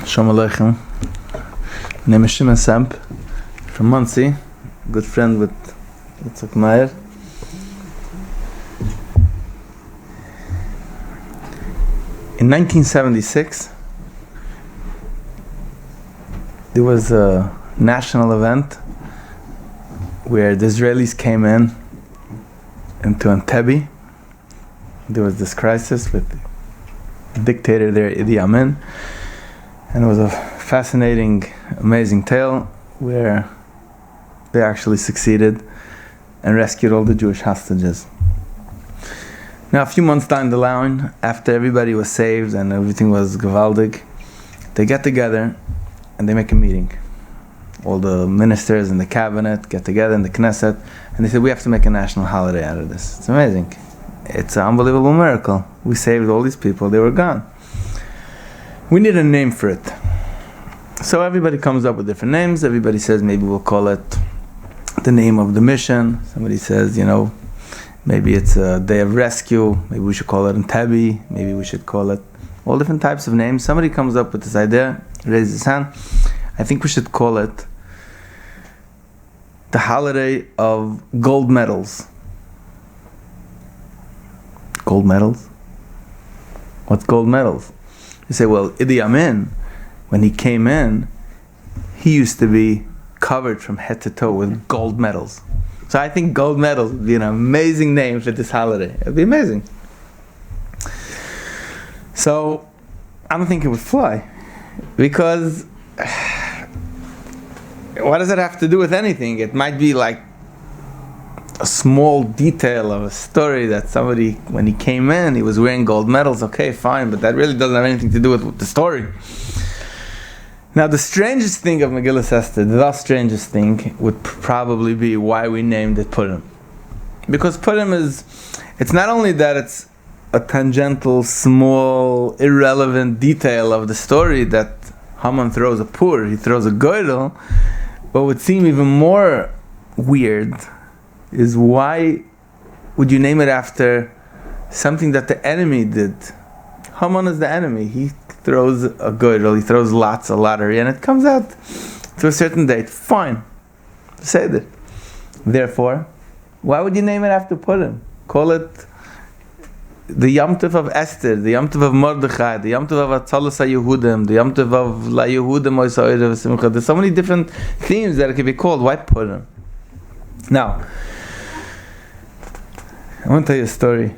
Shalom Aleichem. My name is Shimon Semp from Muncie, good friend with Yitzhak Meyer. In 1976, there was a national event where the Israelis came into Entebbe. There was this crisis with the dictator there, Idi Amin. And it was a fascinating, amazing tale where they actually succeeded and rescued all the Jewish hostages. Now, a few months down the line, after everybody was saved and everything was gewaldig, they get together and they make a meeting. All the ministers in the cabinet get together in the Knesset and they said, we have to make a national holiday out of this. It's amazing. It's an unbelievable miracle. We saved all these people, they were gone. We need a name for it. So everybody comes up with different names. Everybody says maybe we'll call it the name of the mission. Somebody says, maybe it's a day of rescue. Maybe we should call it Entebbe. Maybe we should call it all different types of names. Somebody comes up with this idea, raises his hand. I think we should call it the holiday of gold medals. Gold medals? What's gold medals? You say, well, Idi Amin, when he came in, he used to be covered from head to toe with gold medals. So I think gold medals would be an amazing name for this holiday. It would be amazing. So I don't think it would fly. Because what does it have to do with anything? It might be like a small detail of a story that somebody, when he came in, he was wearing gold medals. Okay, fine, but that really doesn't have anything to do with the story. Now, the strangest thing of Megillas Esther, the strangest thing, would probably be why we named it Purim. Because Purim it's not only that it's a tangential, small, irrelevant detail of the story that Haman throws a pur, he throws a girdle, what would seem even more weird is why would you name it after something that the enemy did? Haman is the enemy. He throws a girdle, he throws lots of lottery, and it comes out to a certain date. Fine. Say that. Therefore, why would you name it after Purim? Call it the Yom Tov of Esther, the Yom Tov of Mordechai, the Yom Tov of Atzalas HaYehudim, the Yom Tov of La Yehudim Oisa'ir V'Simcha. There's so many different themes that it could be called. Why Purim? Now, I want to tell you a story.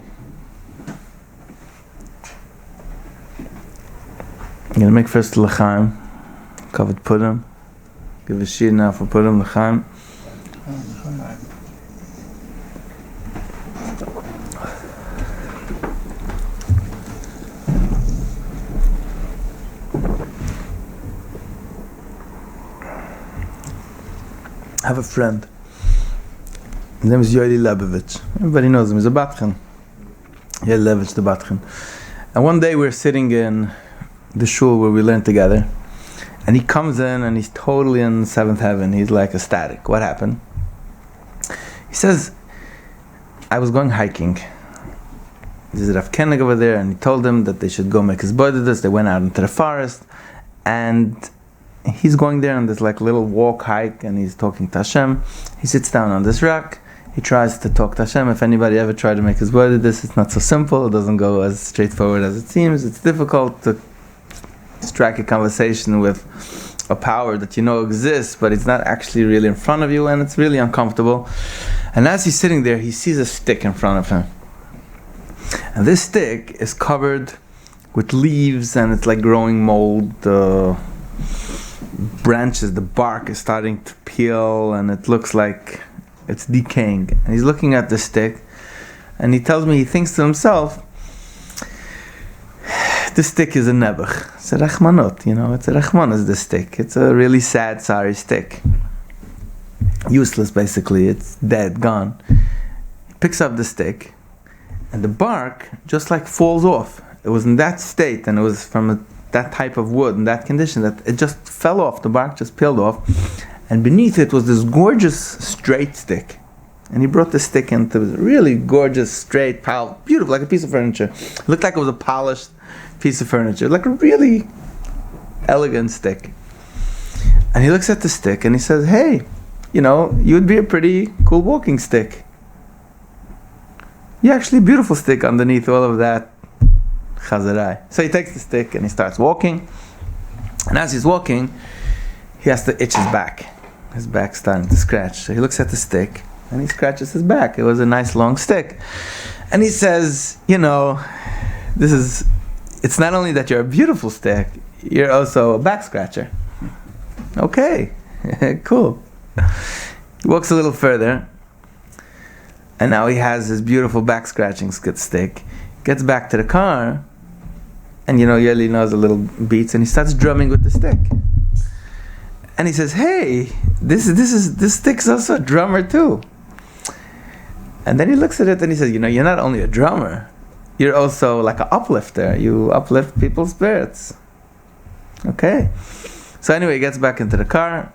I'm going to make first L'chaim, covered Purim. Give a shir now for Purim, L'chaim. I have a friend. His name is Yoeli Lebovich. Everybody knows him. He's a Batchen. Yoeli Lebovich, the Batchen. And one day we're sitting in the shul where we learn together, and he comes in and he's totally in seventh heaven. He's like ecstatic. What happened? He says, I was going hiking. There's a Rav Koenig over there, and he told them that they should go make his bodhidas. They went out into the forest, and he's going there on this like little walk hike, and he's talking to Hashem. He sits down on this rock. He tries to talk to Hashem. If anybody ever tried to make his bodhidas, it's not so simple. It doesn't go as straightforward as it seems. It's difficult to strike a conversation with a power that you know exists, but it's not actually really in front of you, and it's really uncomfortable. And as he's sitting there, he sees a stick in front of him. And this stick is covered with leaves, and it's like growing mold. The branches, the bark is starting to peel, and it looks like it's decaying. And he's looking at the stick, and he tells me he thinks to himself, this stick is a nebuch. It's a rachmanot, it's a rachman is the stick. It's a really sad, sorry stick. Useless, basically. It's dead, gone. He picks up the stick, and the bark just like falls off. It was in that state, and it was from that type of wood, in that condition, that it just fell off. The bark just peeled off, and beneath it was this gorgeous, straight stick. And he brought the stick into a really gorgeous, straight, beautiful, like a piece of furniture. It looked like it was a polished piece of furniture, like a really elegant stick. And he looks at the stick and he says, hey, you'd be a pretty cool walking stick. You're actually a beautiful stick underneath all of that chazarai. So he takes the stick and he starts walking. And as he's walking, he has to itch his back. His back's starting to scratch. So he looks at the stick and he scratches his back. It was a nice long stick. And he says, it's not only that you're a beautiful stick, you're also a back scratcher. Okay, cool. He walks a little further, and now he has his beautiful back scratching stick. Gets back to the car, and Yeli knows a little beats, and he starts drumming with the stick. And he says, "Hey, this stick's also a drummer too." And then he looks at it and he says, "You're not only a drummer, you're also like an uplifter. You uplift people's spirits." Okay. So anyway, he gets back into the car,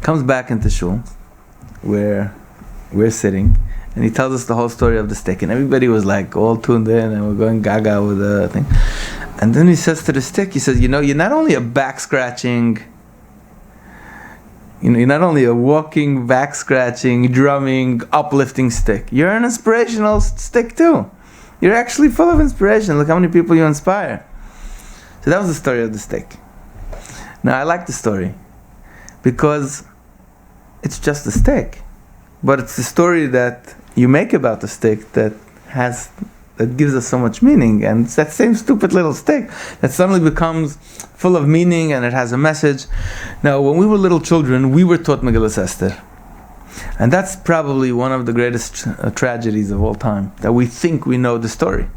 comes back into shul, where we're sitting, and he tells us the whole story of the stick, and everybody was like all tuned in, and we're going gaga with the thing. And then he says to the stick, he says, you're not only a back scratching, you're not only a walking, back scratching, drumming, uplifting stick, you're an inspirational stick too. You're actually full of inspiration. Look how many people you inspire. So that was the story of the stick. Now I like the story because it's just a stick, but it's the story that you make about the stick that gives us so much meaning, and it's that same stupid little stick that suddenly becomes full of meaning and it has a message. Now, when we were little children, we were taught Megillas Esther, and that's probably one of the greatest tragedies of all time, that we think we know the story.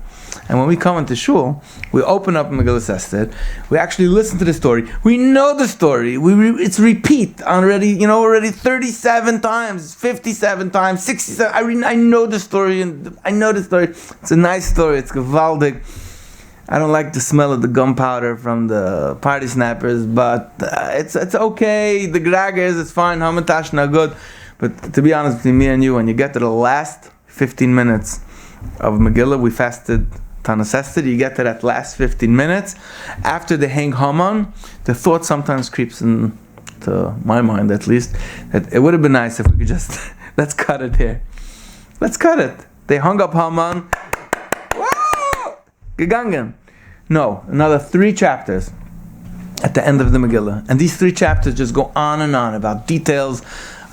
And when we come into shul, we open up Megillas Esther, we actually listen to the story, we know the story, it's repeat already, already 37 times, 57 times, 67, I know the story, it's a nice story, it's gewaldig. I don't like the smell of the gunpowder from the party snappers, but it's okay, the graggers, it's fine, Hamatash, not good. But to be honest between me and you, when you get to the last 15 minutes of Megillah, we fasted Tanas Esther, you get to that last 15 minutes, after they hang Haman, the thought sometimes creeps into my mind at least, that it would have been nice if we could just, let's cut it here. Let's cut it. They hung up Haman. Whoa! Gegangen. No, another 3 chapters at the end of the Megillah. And these 3 chapters just go on and on about details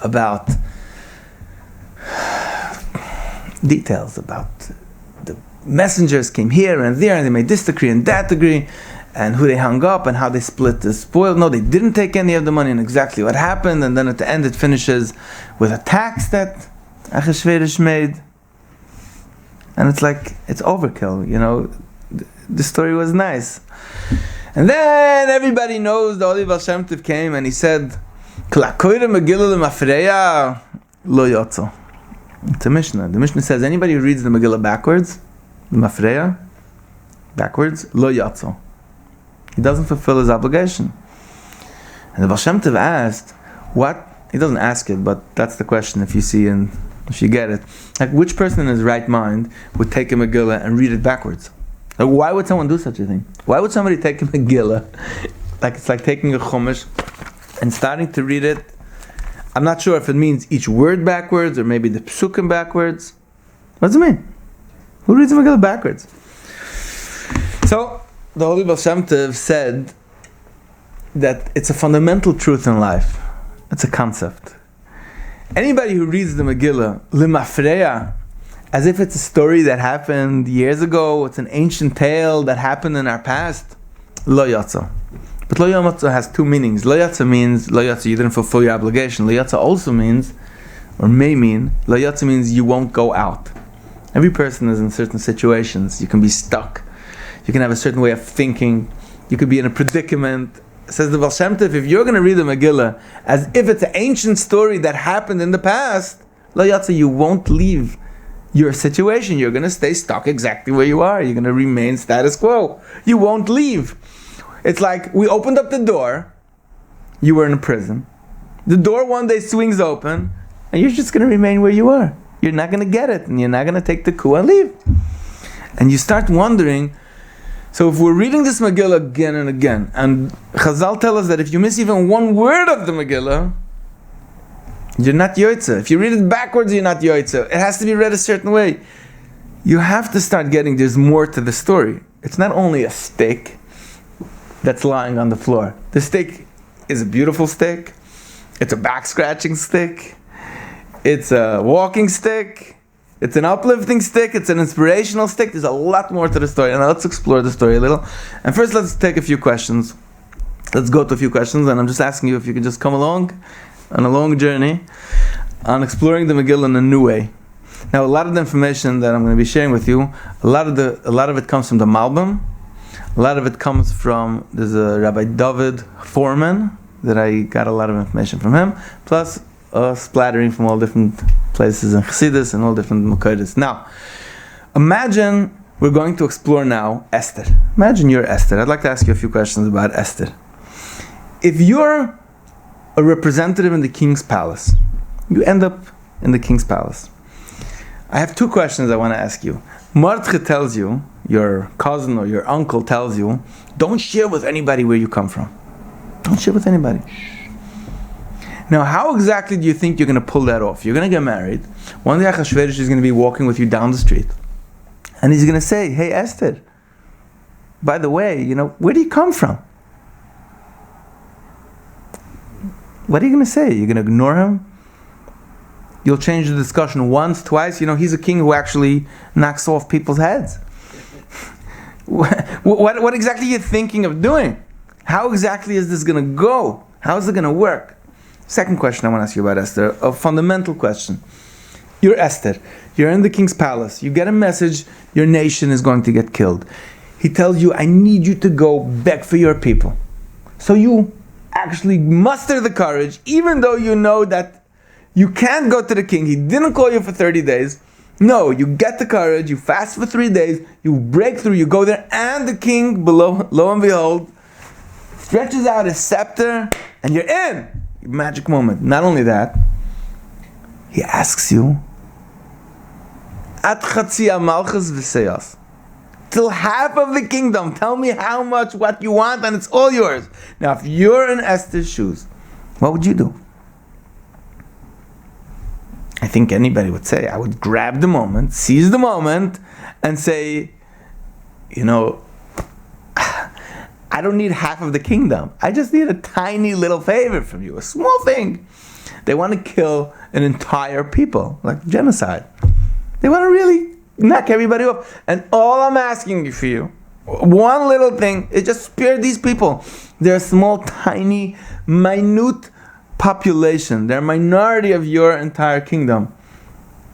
about the messengers came here and there, and they made this decree and that decree, and who they hung up and how they split the spoil. No, they didn't take any of the money, and exactly what happened. And then at the end it finishes with a tax that Achashverosh made. And it's like, it's overkill, The story was nice. And then everybody knows the Holy Baal Shem Tov came and he said, Klakoyre Megillah lemafreya lo yotzo. It's a Mishnah. The Mishnah says anybody who reads the Megillah backwards, the Mafreya, backwards, lo yatzo. He doesn't fulfill his obligation. And the Baal Shem Tov asked, what? He doesn't ask it, but that's the question if you get it. Like, which person in his right mind would take a Megillah and read it backwards? Like, why would someone do such a thing? Why would somebody take a Megillah, like it's like taking a Chumash and starting to read it? I'm not sure if it means each word backwards or maybe the psukim backwards. What does it mean? Who reads the Megillah backwards? So, the Holy Baal Shem Tov said that it's a fundamental truth in life. It's a concept. Anybody who reads the Megillah, lemafreya, as if it's a story that happened years ago, it's an ancient tale that happened in our past, lo yatzo. But lo yatzo has 2 meanings. Lo yatzo means, lo yatzo, you didn't fulfill your obligation. Lo yatzo also means, or may mean, lo yatzo means you won't go out. Every person is in certain situations. You can be stuck. You can have a certain way of thinking. You could be in a predicament. Says the Baal Shem Tov, if you're going to read the Megillah as if it's an ancient story that happened in the past, lo yatzo, you won't leave your situation. You're going to stay stuck exactly where you are. You're going to remain status quo. You won't leave. It's like we opened up the door. You were in a prison. The door one day swings open, and you're just going to remain where you are. You're not going to get it, and you're not going to take the coup and leave. And you start wondering, So if we're reading this Megillah again and again, and Chazal tell us that if you miss even one word of the Megillah, you're not Yoitze. If you read it backwards, you're not Yoitze. It has to be read a certain way. You have to start getting there's more to the story. It's not only a stick that's lying on the floor. The stick is a beautiful stick. It's a back-scratching stick. It's a walking stick. It's an uplifting stick. It's an inspirational stick. There's a lot more to the story. And let's explore the story a little. And first, let's take a few questions. Let's go to a few questions. And I'm just asking you if you can just come along on a long journey on exploring the Megillah in a new way. Now, a lot of the information that I'm going to be sharing with you, a lot of it comes from the Malbim. A lot of it comes from, there's a Rabbi David Foreman that I got a lot of information from him, plus splattering from all different places in Chassidus and all different Makoros. Now, imagine we're going to explore now Esther. Imagine you're Esther. I'd like to ask you a few questions about Esther. If you're a representative in the king's palace, you end up in the king's palace. I have two questions I want to ask you. Mordechai tells you, your cousin or your uncle tells you, don't share with anybody where you come from. Don't share with anybody. Now, how exactly do you think you're going to pull that off? You're going to get married. One day Achashverosh is going to be walking with you down the street. And he's going to say, hey Esther, by the way, where do you come from? What are you going to say? You're going to ignore him? You'll change the discussion once, twice. He's a king who actually knocks off people's heads. What exactly are you thinking of doing? How exactly is this going to go? How is it going to work? Second question I want to ask you about Esther, a fundamental question. You're Esther. You're in the king's palace. You get a message, your nation is going to get killed. He tells you, I need you to go beg for your people. So you actually muster the courage, even though you know that you can't go to the king. He didn't call you for 30 days. No, you get the courage, you fast for 3 days, you break through, you go there, and the king, lo and behold, stretches out his scepter, and you're in. Magic moment. Not only that, he asks you, At chatzia malchus v'seyas, till half of the kingdom. Tell me how much, what you want, and it's all yours. Now, if you're in Esther's shoes, what would you do? I think anybody would say, I would grab the moment, seize the moment, and say, I don't need half of the kingdom. I just need a tiny little favor from you, a small thing. They want to kill an entire people, like genocide. They want to really knock everybody off. And all I'm asking for you, one little thing, is just spare these people. They're a small, tiny, minute population. They're a minority of your entire kingdom.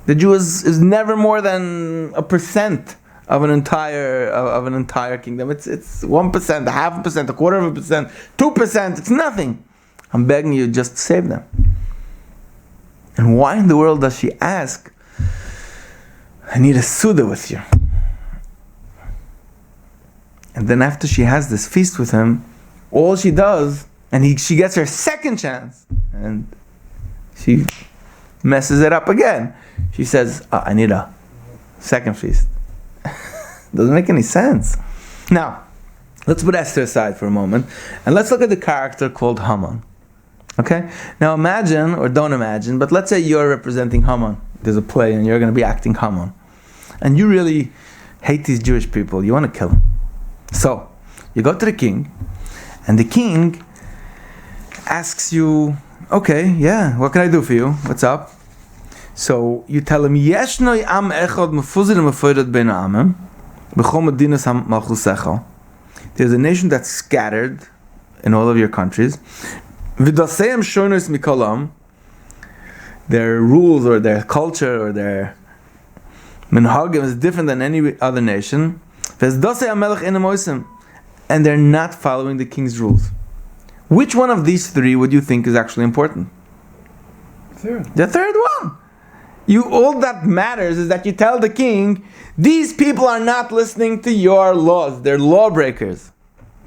The Jew is never more than 1% of an entire kingdom. It's 1%, 0.5%, 0.25%, 2%. It's nothing. I'm begging you, just save them. And why in the world does she ask, I need a Suda with you? And then after she has this feast with him, all she does, and she gets her second chance, and she messes it up again. She says, I need a second feast. Doesn't make any sense. Now, let's put Esther aside for a moment, and let's look at the character called Haman. Okay? Now imagine, or don't imagine, but let's say you're representing Haman. There's a play, and you're going to be acting Haman. And you really hate these Jewish people. You want to kill them. So, you go to the king, and the king asks you, okay, yeah, what can I do for you? What's up? So, you tell him, Yeshnoi am echad mefuzir mefoirat bein ha'amim, b'chol medinas malchusecha. There's a nation that's scattered in all of your countries. V'daseim shonos mikol ha'am. Their rules or their culture or their minhagim is different than any other nation. V'dasei hamelech eino moisim. And they're not following the king's rules. Which one of these three would you think is actually important? The third one. All that matters is that you tell the king, these people are not listening to your laws. They're lawbreakers.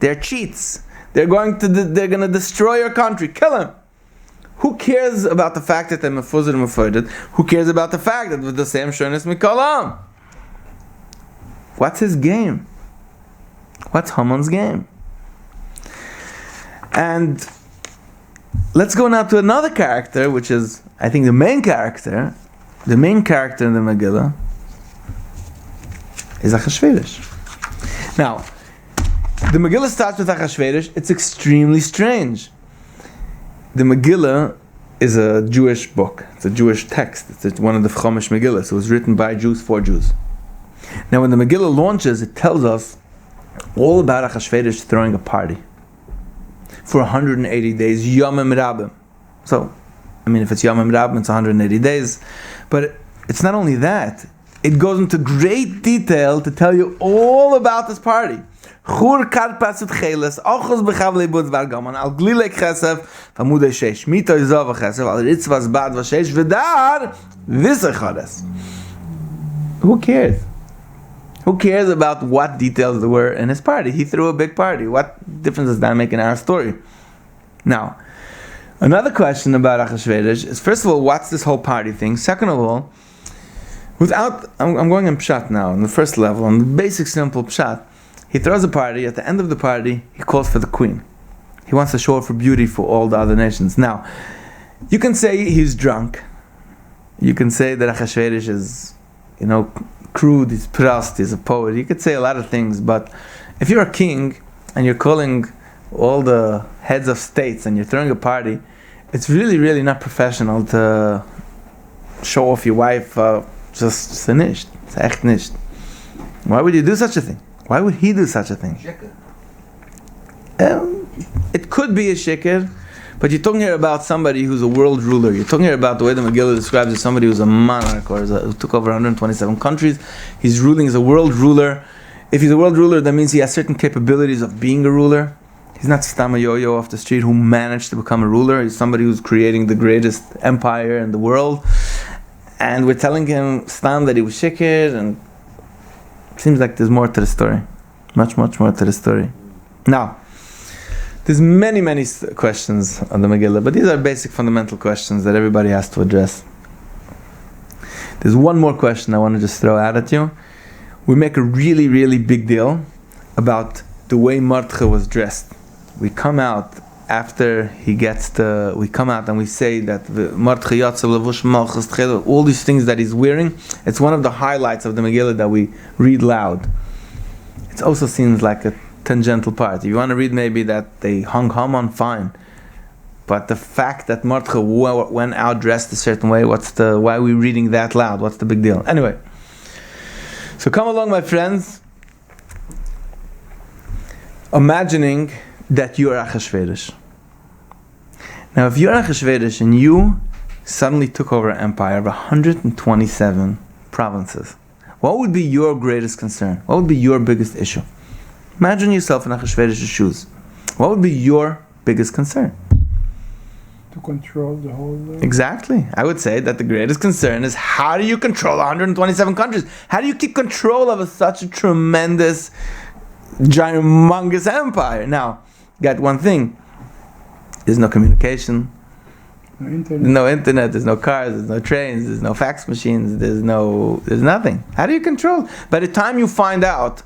They're cheats. They're going to destroy your country. Kill them. Who cares about the fact that they're mefuzir and mefoidet? Who cares about the fact that with the same shonis mikolam? What's his game? What's Haman's game? And let's go now to another character, which is, I think, the main character. The main character in the Megillah is Achashverosh. Now, the Megillah starts with Achashverosh. It's extremely strange. The Megillah is a Jewish book. It's a Jewish text. It's one of the Chomish Megillahs. It was written by Jews for Jews. Now, when the Megillah launches, it tells us all about Achashverosh throwing a party for 180 days, Yomim Rabim. So, I mean, if it's Yomim Rabim, it's 180 days. But it's not only that. It goes into great detail to tell you all about this party. Chur karpas utcheles, ochos bechavlei butz vargaman, al glilek chesef, famudei sheish, mitoy zov chesef, al ritzvas bad v'sheish, v'dar v'sechades. Who cares? Who cares about what details there were in his party? He threw a big party. What difference does that make in our story? Now, another question about Achashverosh is, first of all, what's this whole party thing? Second of all, I'm going in Pshat now, on the first level, on the basic simple Pshat. He throws a party. At the end of the party, he calls for the queen. He wants to show her for beauty for all the other nations. Now, you can say he's drunk. You can say that Achashverosh is, crude, he's prust, he's a poet. You could say a lot of things, but if you're a king and you're calling all the heads of states and you're throwing a party, it's really, really not professional to show off your wife just nicht. It's echt nicht. Why would you do such a thing? Why would he do such a thing? It could be a shikr, but you're talking here about somebody who's a world ruler. You're talking here about the way the Megillah describes as somebody who's a monarch or who took over 127 countries. He's ruling as a world ruler. If he's a world ruler, that means he has certain capabilities of being a ruler. He's not Stam a yo-yo off the street who managed to become a ruler. He's somebody who's creating the greatest empire in the world. And we're telling him Stam that he was shikr, and it seems like there's more to the story. Much, much more to the story. Now, there's many, many questions on the Megillah, but these are basic fundamental questions that everybody has to address. There's one more question I want to just throw out at you. We make a really, really big deal about the way Mordechai was dressed. We come out after he gets we come out and we say that Mordechai Yatzel Levush Malchus Tchel, all these things that he's wearing, it's one of the highlights of the Megillah that we read loud. It also seems like a tangential part. If you want to read maybe that they hung Haman, fine. But the fact that Mordechai went out dressed a certain way, why are we reading that loud? What's the big deal? Anyway, so come along, my friends, imagining that you are Achashverosh. Now, if you're Achashverosh and you suddenly took over an empire of 127 provinces, what would be your greatest concern? What would be your biggest issue? Imagine yourself in Achashverosh's shoes. What would be your biggest concern? To control the whole... Exactly. I would say that the greatest concern is, how do you control 127 countries? How do you keep control of such a tremendous, humongous empire? Now, got one thing. There's no communication. There's no internet, there's no cars, there's no trains, there's no fax machines, there's nothing. How do you control? By the time you find out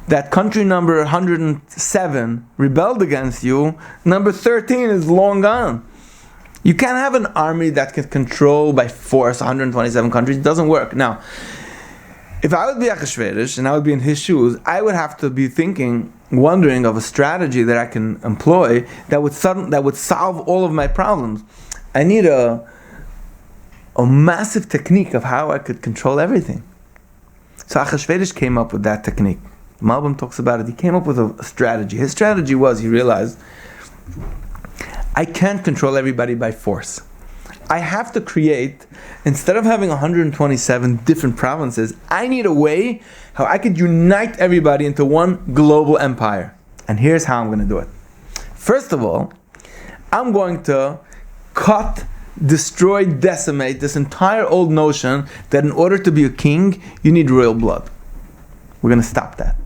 that country number 107 rebelled against you, number 13 is long gone. You can't have an army that can control by force 127 countries. It doesn't work. Now, if I would be Achashverosh and I would be in his shoes, I would have to be wondering of a strategy that I can employ that would solve all of my problems. I need a massive technique of how I could control everything. So Achashverosh came up with that technique. The Malbim talks about it. He came up with a strategy. His strategy was, he realized, I can't control everybody by force. I have to create, instead of having 127 different provinces, I need a way how I could unite everybody into one global empire. And here's how I'm going to do it. First of all, I'm going to cut, destroy, decimate this entire old notion that in order to be a king, you need royal blood. We're going to stop that.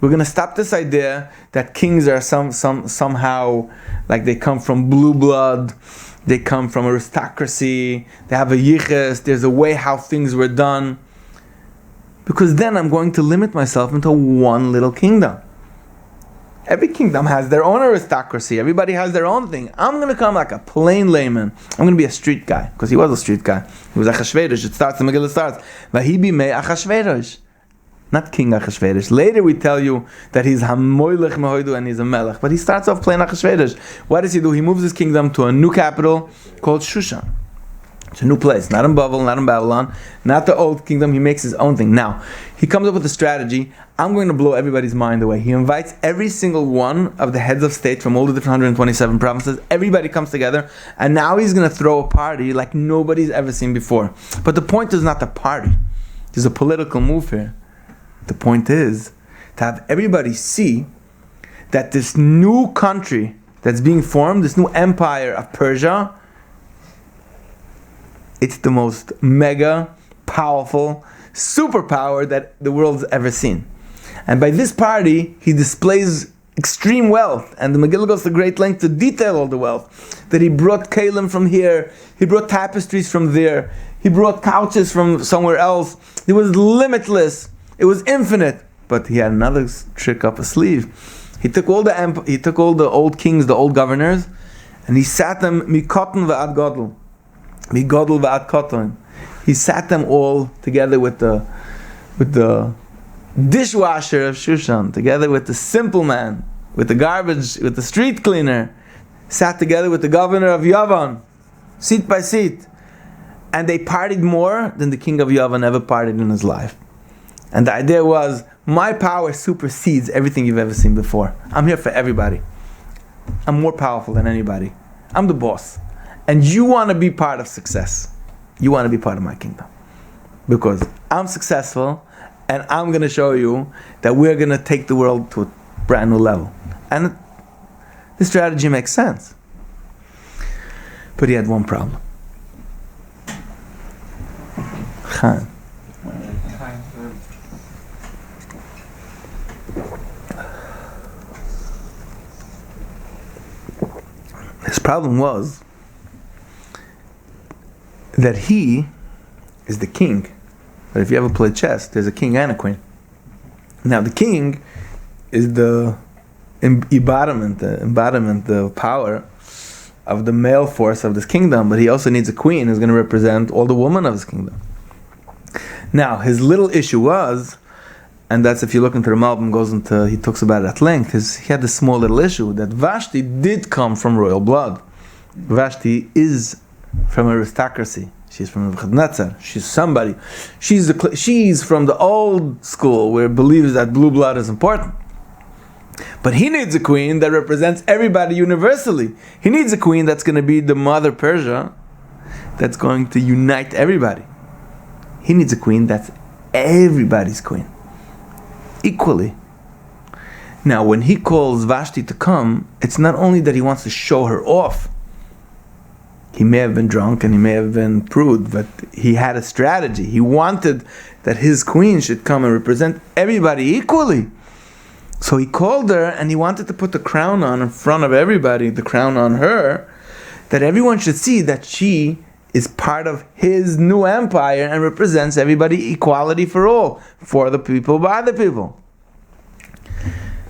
We're going to stop this idea that kings are somehow like they come from blue blood, they come from aristocracy, they have a yiches, there's a way how things were done. Because then I'm going to limit myself into one little kingdom. Every kingdom has their own aristocracy. Everybody has their own thing. I'm going to come like a plain layman. I'm going to be a street guy, because he was a street guy. He was Achashverosh. It starts, the Megillah starts, Vahibi me Achashverosh. Not King Achashverosh. Later we tell you that he's Hamoilech Mehoidu and he's a Melech. But he starts off plain Achashverosh. What does he do? He moves his kingdom to a new capital called Shushan. It's a new place, not in Babel, not in Babylon, not the old kingdom. He makes his own thing. Now, he comes up with a strategy. I'm going to blow everybody's mind away. He invites every single one of the heads of state from all the different 127 provinces. Everybody comes together, and now he's going to throw a party like nobody's ever seen before. But the point is not the party. There's a political move here. The point is to have everybody see that this new country that's being formed, this new empire of Persia, it's the most mega, powerful, superpower that the world's ever seen. And by this party, he displays extreme wealth. And the Megillah goes to great length to detail all the wealth. That he brought kalim from here, he brought tapestries from there, he brought couches from somewhere else. It was limitless, it was infinite. But he had another trick up his sleeve. He took all the old kings, the old governors, and he sat them mikotten v'ad godel. Migodel v'ad koton. He sat them all together with the dishwasher of Shushan, together with the simple man, with the garbage, with the street cleaner, sat together with the governor of Yavan, seat by seat. And they partied more than the king of Yavan ever partied in his life. And the idea was, my power supersedes everything you've ever seen before. I'm here for everybody. I'm more powerful than anybody. I'm the boss. And you want to be part of success. You want to be part of my kingdom. Because I'm successful, and I'm going to show you that we're going to take the world to a brand new level. And the strategy makes sense. But he had one problem. Khan. His problem was that he is the king. But if you ever play chess, there's a king and a queen. Now the king is the embodiment, the power of the male force of this kingdom, but he also needs a queen who's going to represent all the women of his kingdom. Now his little issue was, and that's if you look into the Malbim, he talks about it at length, he had this small little issue that Vashti did come from royal blood. Vashti is from aristocracy. She's from Nebuchadnezzar. She's somebody. She's from the old school where it believes that blue blood is important. But he needs a queen that represents everybody universally. He needs a queen that's going to be the mother Persia, that's going to unite everybody. He needs a queen that's everybody's queen, equally. Now, when he calls Vashti to come, it's not only that he wants to show her off. He may have been drunk and he may have been prude, but he had a strategy. He wanted that his queen should come and represent everybody equally. So he called her and he wanted to put the crown on in front of everybody, the crown on her, that everyone should see that she is part of his new empire and represents everybody, equality for all, for the people, by the people.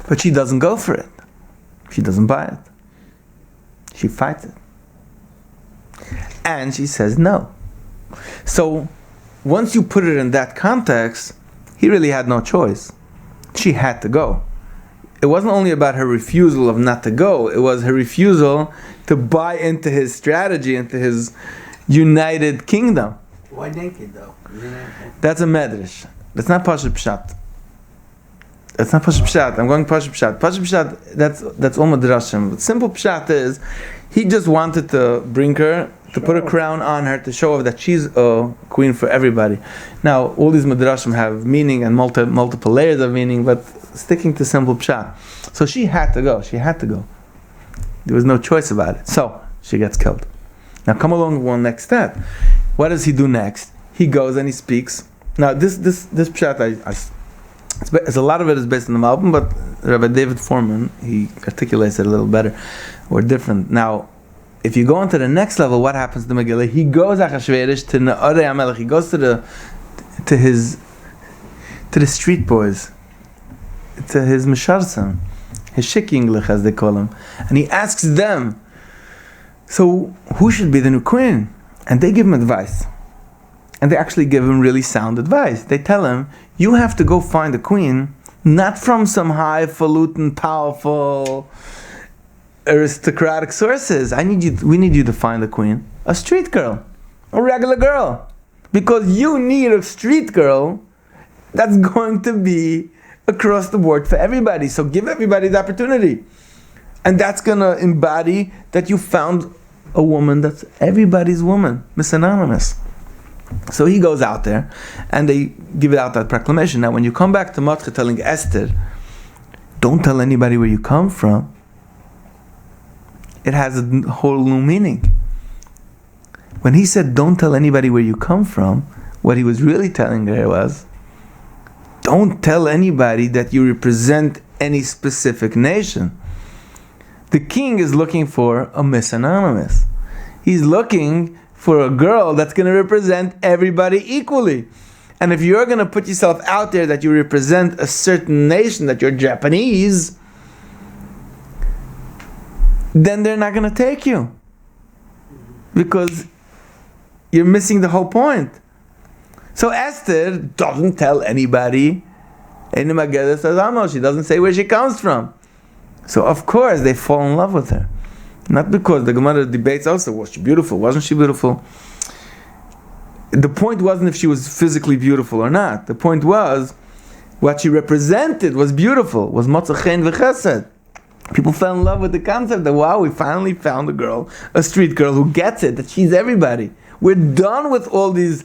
But she doesn't go for it. She doesn't buy it. She fights it. And she says no. So, once you put it in that context, he really had no choice. She had to go. It wasn't only about her refusal of not to go, it was her refusal to buy into his strategy, into his united kingdom. Why naked though? That's a medrash. That's not Pashup Pshat. That's not Pashup Pshat. I'm going Pashup Pshat. Pashup Pshat, that's all madrashim. But simple Pshat is, he just wanted to bring her, to put a crown on her, to show off that she's a queen for everybody. Now, all these madrashim have meaning and multiple layers of meaning, but sticking to simple Pshat. So she had to go. She had to go. There was no choice about it. So, she gets killed. Now, come along one next step. What does he do next? He goes and he speaks. Now, this Pshat, it's a lot of it is based on the Malbim, but Rabbi David Foreman, he articulates it a little better or different. Now, if you go into the next level, what happens to Megillah? He goes Achashverosh to Ne'orei HaMelech. He goes to the street boys, to his Misharsim. Heshikinglich, as they call him. And he asks them, so who should be the new queen? And they give him advice. And they actually give him really sound advice. They tell him, you have to go find a queen, not from some highfalutin, powerful, aristocratic sources. We need you to find a queen, a street girl, a regular girl. Because you need a street girl that's going to be across the board for everybody. So give everybody the opportunity. And that's going to embody that you found a woman that's everybody's woman, Miss Anonymous. So he goes out there, and they give it out that proclamation. Now, when you come back to Mordechai telling Esther, don't tell anybody where you come from, it has a whole new meaning. When he said, don't tell anybody where you come from, what he was really telling her was, don't tell anybody that you represent any specific nation. The king is looking for a Miss Anonymous. He's looking for a girl that's going to represent everybody equally. And if you're going to put yourself out there that you represent a certain nation, that you're Japanese, then they're not going to take you. Because you're missing the whole point. So Esther doesn't tell anybody in the Megillas Esther. She doesn't say where she comes from. So of course they fall in love with her. Not because the Gemara debates also, was she beautiful, wasn't she beautiful? The point wasn't if she was physically beautiful or not. The point was, what she represented was beautiful, was Motzah Chen v'Chesed. People fell in love with the concept that, wow, we finally found a girl, a street girl who gets it, that she's everybody. We're done with all these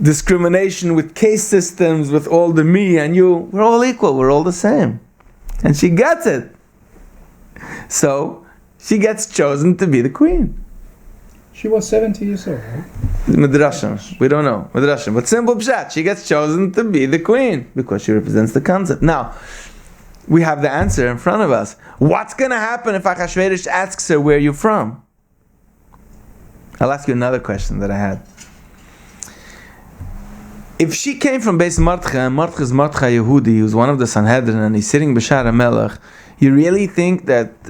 discrimination, with caste systems, with all the me and you. We're all equal, we're all the same. And she gets it. So she gets chosen to be the queen. She was 70 years old, right? Midrashim. We don't know. Midrashim. But simple pshat. She gets chosen to be the queen because she represents the concept. Now, we have the answer in front of us. What's going to happen if Achashverosh asks her where you're from? I'll ask you another question that I had. If she came from Beis Mordechai, and Mordechai is Mordechai Yehudi, who's one of the Sanhedrin, and he's sitting B'Shar HaMelech, you really think that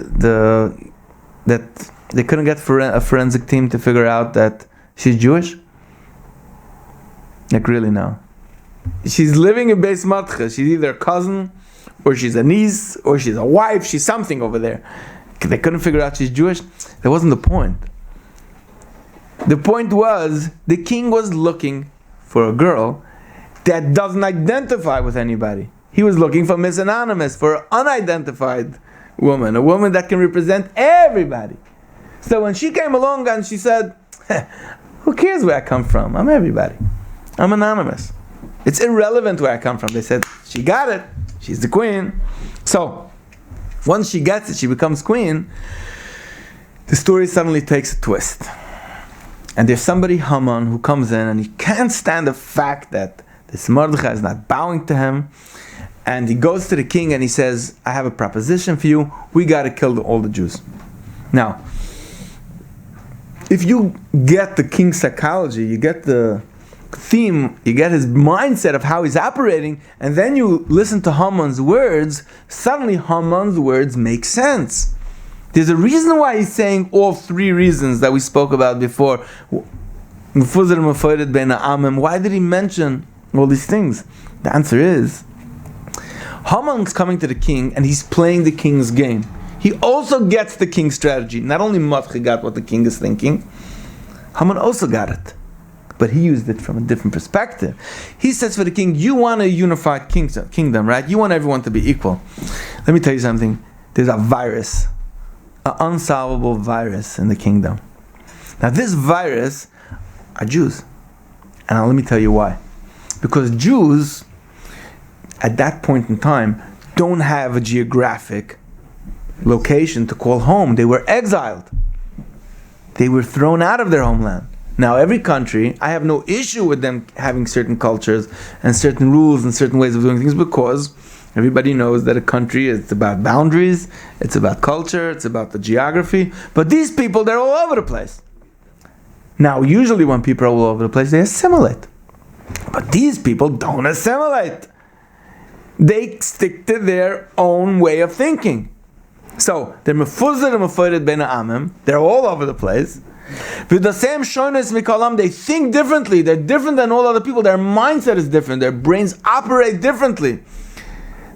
they couldn't get a forensic team to figure out that she's Jewish? Like, really, no. She's living in Beis Mordechai. She's either a cousin, or she's a niece, or she's a wife. She's something over there. They couldn't figure out she's Jewish. That wasn't the point. The point was, the king was looking for a girl that doesn't identify with anybody. He was looking for Miss Anonymous, for an unidentified woman, a woman that can represent everybody. So when she came along and she said, who cares where I come from? I'm everybody. I'm anonymous. It's irrelevant where I come from. They said, she got it. She's the queen. So, once she gets it, she becomes queen, the story suddenly takes a twist. And there's somebody, Haman, who comes in and he can't stand the fact that this Mordechai is not bowing to him. And he goes to the king and he says, I have a proposition for you. We got to kill all the Jews. Now, if you get the king's psychology, you get the theme, you get his mindset of how he's operating, and then you listen to Haman's words, suddenly Haman's words make sense. There's a reason why he's saying all three reasons that we spoke about before. Why did he mention all these things? The answer is, Haman's coming to the king and he's playing the king's game. He also gets the king's strategy. Not only Mordechai got what the king is thinking, Haman also got it. But he used it from a different perspective. He says for the king, you want a unified kingdom, right? You want everyone to be equal. Let me tell you something. There's a virus, an unsolvable virus in the kingdom. Now this virus are Jews. And now let me tell you why. Because Jews, at that point in time, don't have a geographic location to call home. They were exiled. They were thrown out of their homeland. Now, every country, I have no issue with them having certain cultures and certain rules and certain ways of doing things, because everybody knows that a country is about boundaries, it's about culture, it's about the geography. But these people, they're all over the place. Now, usually when people are all over the place, they assimilate. But these people don't assimilate. They stick to their own way of thinking. So they're mefuzar and mefored ben amim. They're all over the place. With the same shoyness mikalam, they think differently. They're different than all other people. Their mindset is different. Their brains operate differently.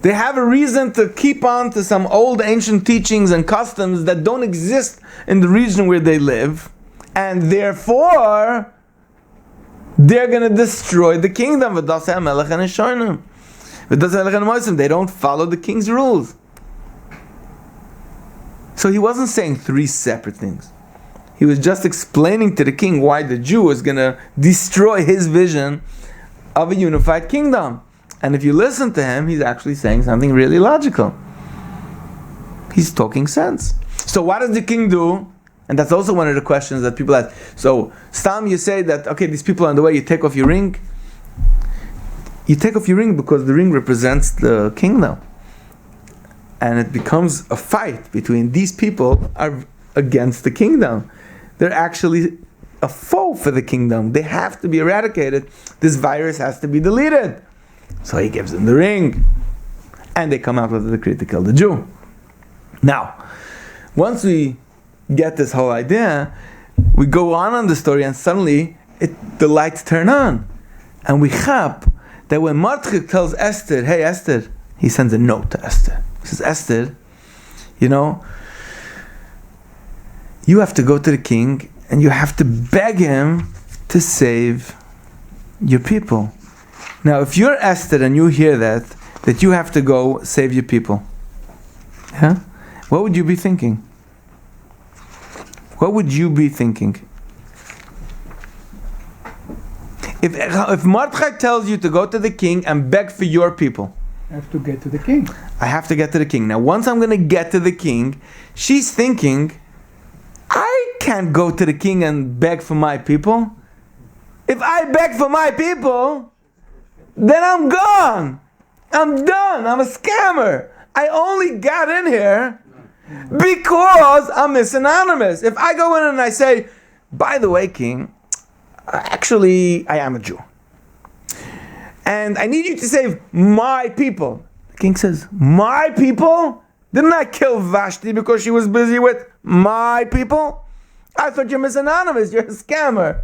They have a reason to keep on to some old ancient teachings and customs that don't exist in the region where they live, and therefore they're going to destroy the kingdom. They don't follow the king's rules. So he wasn't saying three separate things. He was just explaining to the king why the Jew was going to destroy his vision of a unified kingdom. And if you listen to him, he's actually saying something really logical. He's talking sense. So what does the king do? And that's also one of the questions that people ask. So, Stam, you say that, okay, these people are on the way, you take off your ring. You take off your ring because the ring represents the kingdom. And it becomes a fight between these people are against the kingdom. They're actually a foe for the kingdom. They have to be eradicated. This virus has to be deleted. So he gives them the ring. And they come out with a decree to kill the Jew. Now, once we get this whole idea, we go on the story, and suddenly the lights turn on. And we chap that when Mordechai tells Esther, hey Esther, he sends a note to Esther. He says, Esther, you have to go to the king and you have to beg him to save your people. Now, if you're Esther and you hear that you have to go save your people, what would you be thinking? What would you be thinking? If Mordechai tells you to go to the king and beg for your people, I have to get to the king. I have to get to the king. Now, once I'm going to get to the king, she's thinking, I can't go to the king and beg for my people. If I beg for my people, then I'm gone. I'm done. I'm a scammer. I only got in here because I'm misanonymous. If I go in and I say, by the way, king, actually, I am a Jew. And I need you to save my people. The king says, my people? Didn't I kill Vashti because she was busy with my people? I thought you're misanonymous. You're a scammer.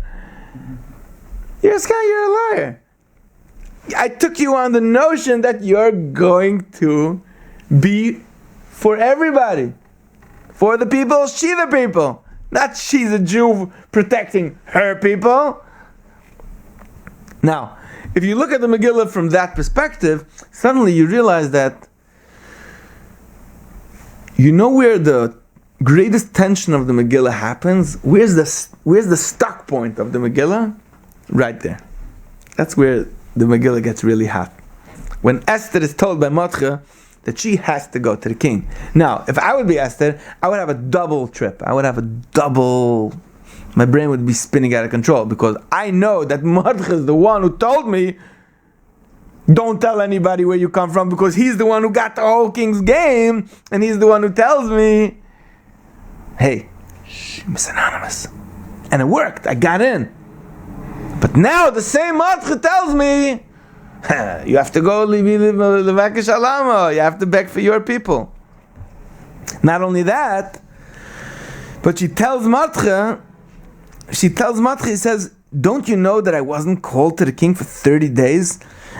You're a scammer. You're a liar. I took you on the notion that you're going to be for everybody. For the people, she the people. Not she's a Jew protecting her people. Now, if you look at the Megillah from that perspective, suddenly you realize that where the greatest tension of the Megillah happens? Where's the stuck point of the Megillah? Right there. That's where the Megillah gets really hot. When Esther is told by Mordechai that she has to go to the king. Now, if I would be Esther, I would have a double trip. My brain would be spinning out of control because I know that Mordechai is the one who told me, don't tell anybody where you come from, because he's the one who got the whole king's game, and he's the one who tells me, hey, Miss Anonymous. And it worked. I got in. But now the same Mordechai tells me, you have to go, you have to beg for your people. Not only that, but she tells Mordechai, he says, don't you know that I wasn't called to the king for 30 days?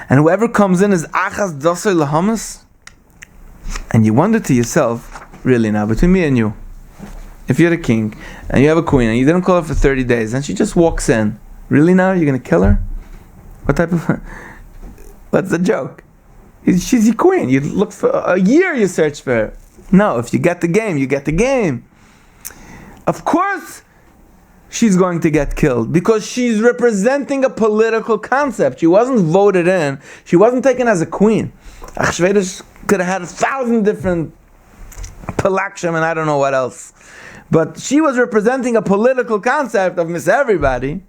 And whoever comes in is Achaz Dosei Lahamas? And you wonder to yourself, really now, between me and you, if you're the king, and you have a queen, and you didn't call her for 30 days, and she just walks in, really now, you're going to kill her? What type of... What's the joke? She's your queen. You look for a year, you search for her. No, if you get the game, you get the game. Of course, she's going to get killed because she's representing a political concept. She wasn't voted in. She wasn't taken as a queen. Achashverosh could have had 1,000 different Palaksham and I don't know what else. But she was representing a political concept of Miss Everybody,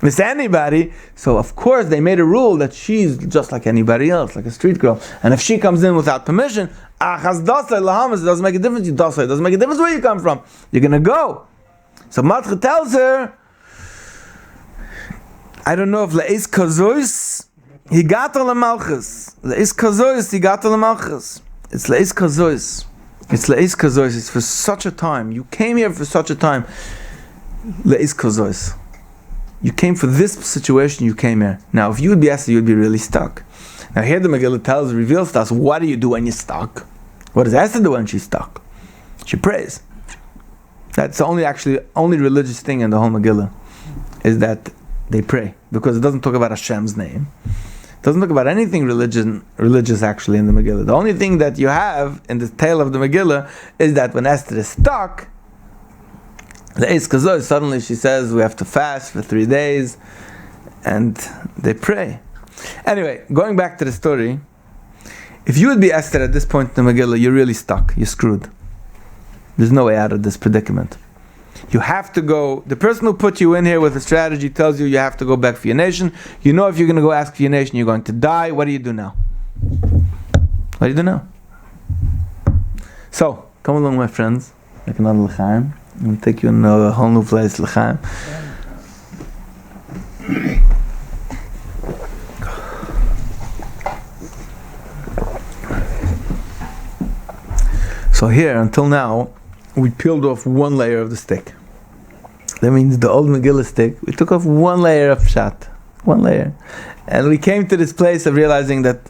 Miss Anybody. So of course they made a rule that she's just like anybody else, like a street girl. And if she comes in without permission, Achaz Dosei Lahamas, it doesn't make a difference. It doesn't make a difference where you come from. You're going to go. So Mordechai tells her, I don't know if Le'is Kazois, he got all the Malchus. Le'is Kazois, he got all the Malchus. It's Le'is Kazois. It's le'is kazois. It's for such a time. You came here for such a time. Le'is kazois. You came for this situation. You came here. Now, if you would be Esther, you would be really stuck. Now, here the Megillah reveals to us, what do you do when you're stuck? What does Esther do when she's stuck? She prays. That's the only religious thing in the whole Megillah, is that they pray, because it doesn't talk about Hashem's name. It doesn't talk about anything religious actually in the Megillah. The only thing that you have in the tale of the Megillah is that when Esther is stuck, suddenly she says we have to fast for 3 days, and they pray. Anyway, going back to the story, if you would be Esther at this point in the Megillah, you're really stuck. You're screwed. There's no way out of this predicament. You have to go. The person who put you in here with a strategy tells you have to go back for your nation. You know if you're going to go ask for your nation, you're going to die. What do you do now? What do you do now? So, come along, my friends. Make another l'chaim. I'm going to take you in a whole new place, l'chaim. So here, until now, we peeled off one layer of the stick. That means the old Megillah stick, we took off one layer of Pshat. One layer. And we came to this place of realizing that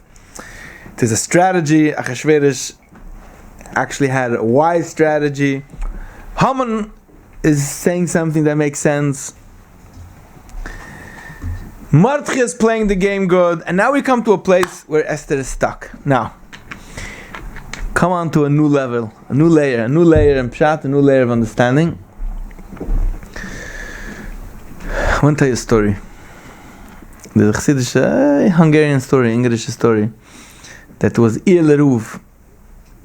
there's a strategy. Achashverosh actually had a wise strategy. Haman is saying something that makes sense. Mordechai is playing the game good. And now we come to a place where Esther is stuck. Now, come on to a new level, a new layer in Pshat, a new layer of understanding. I want to tell you a story. There's a Chassidish, Hungarian story, English story, that was Ir Leruv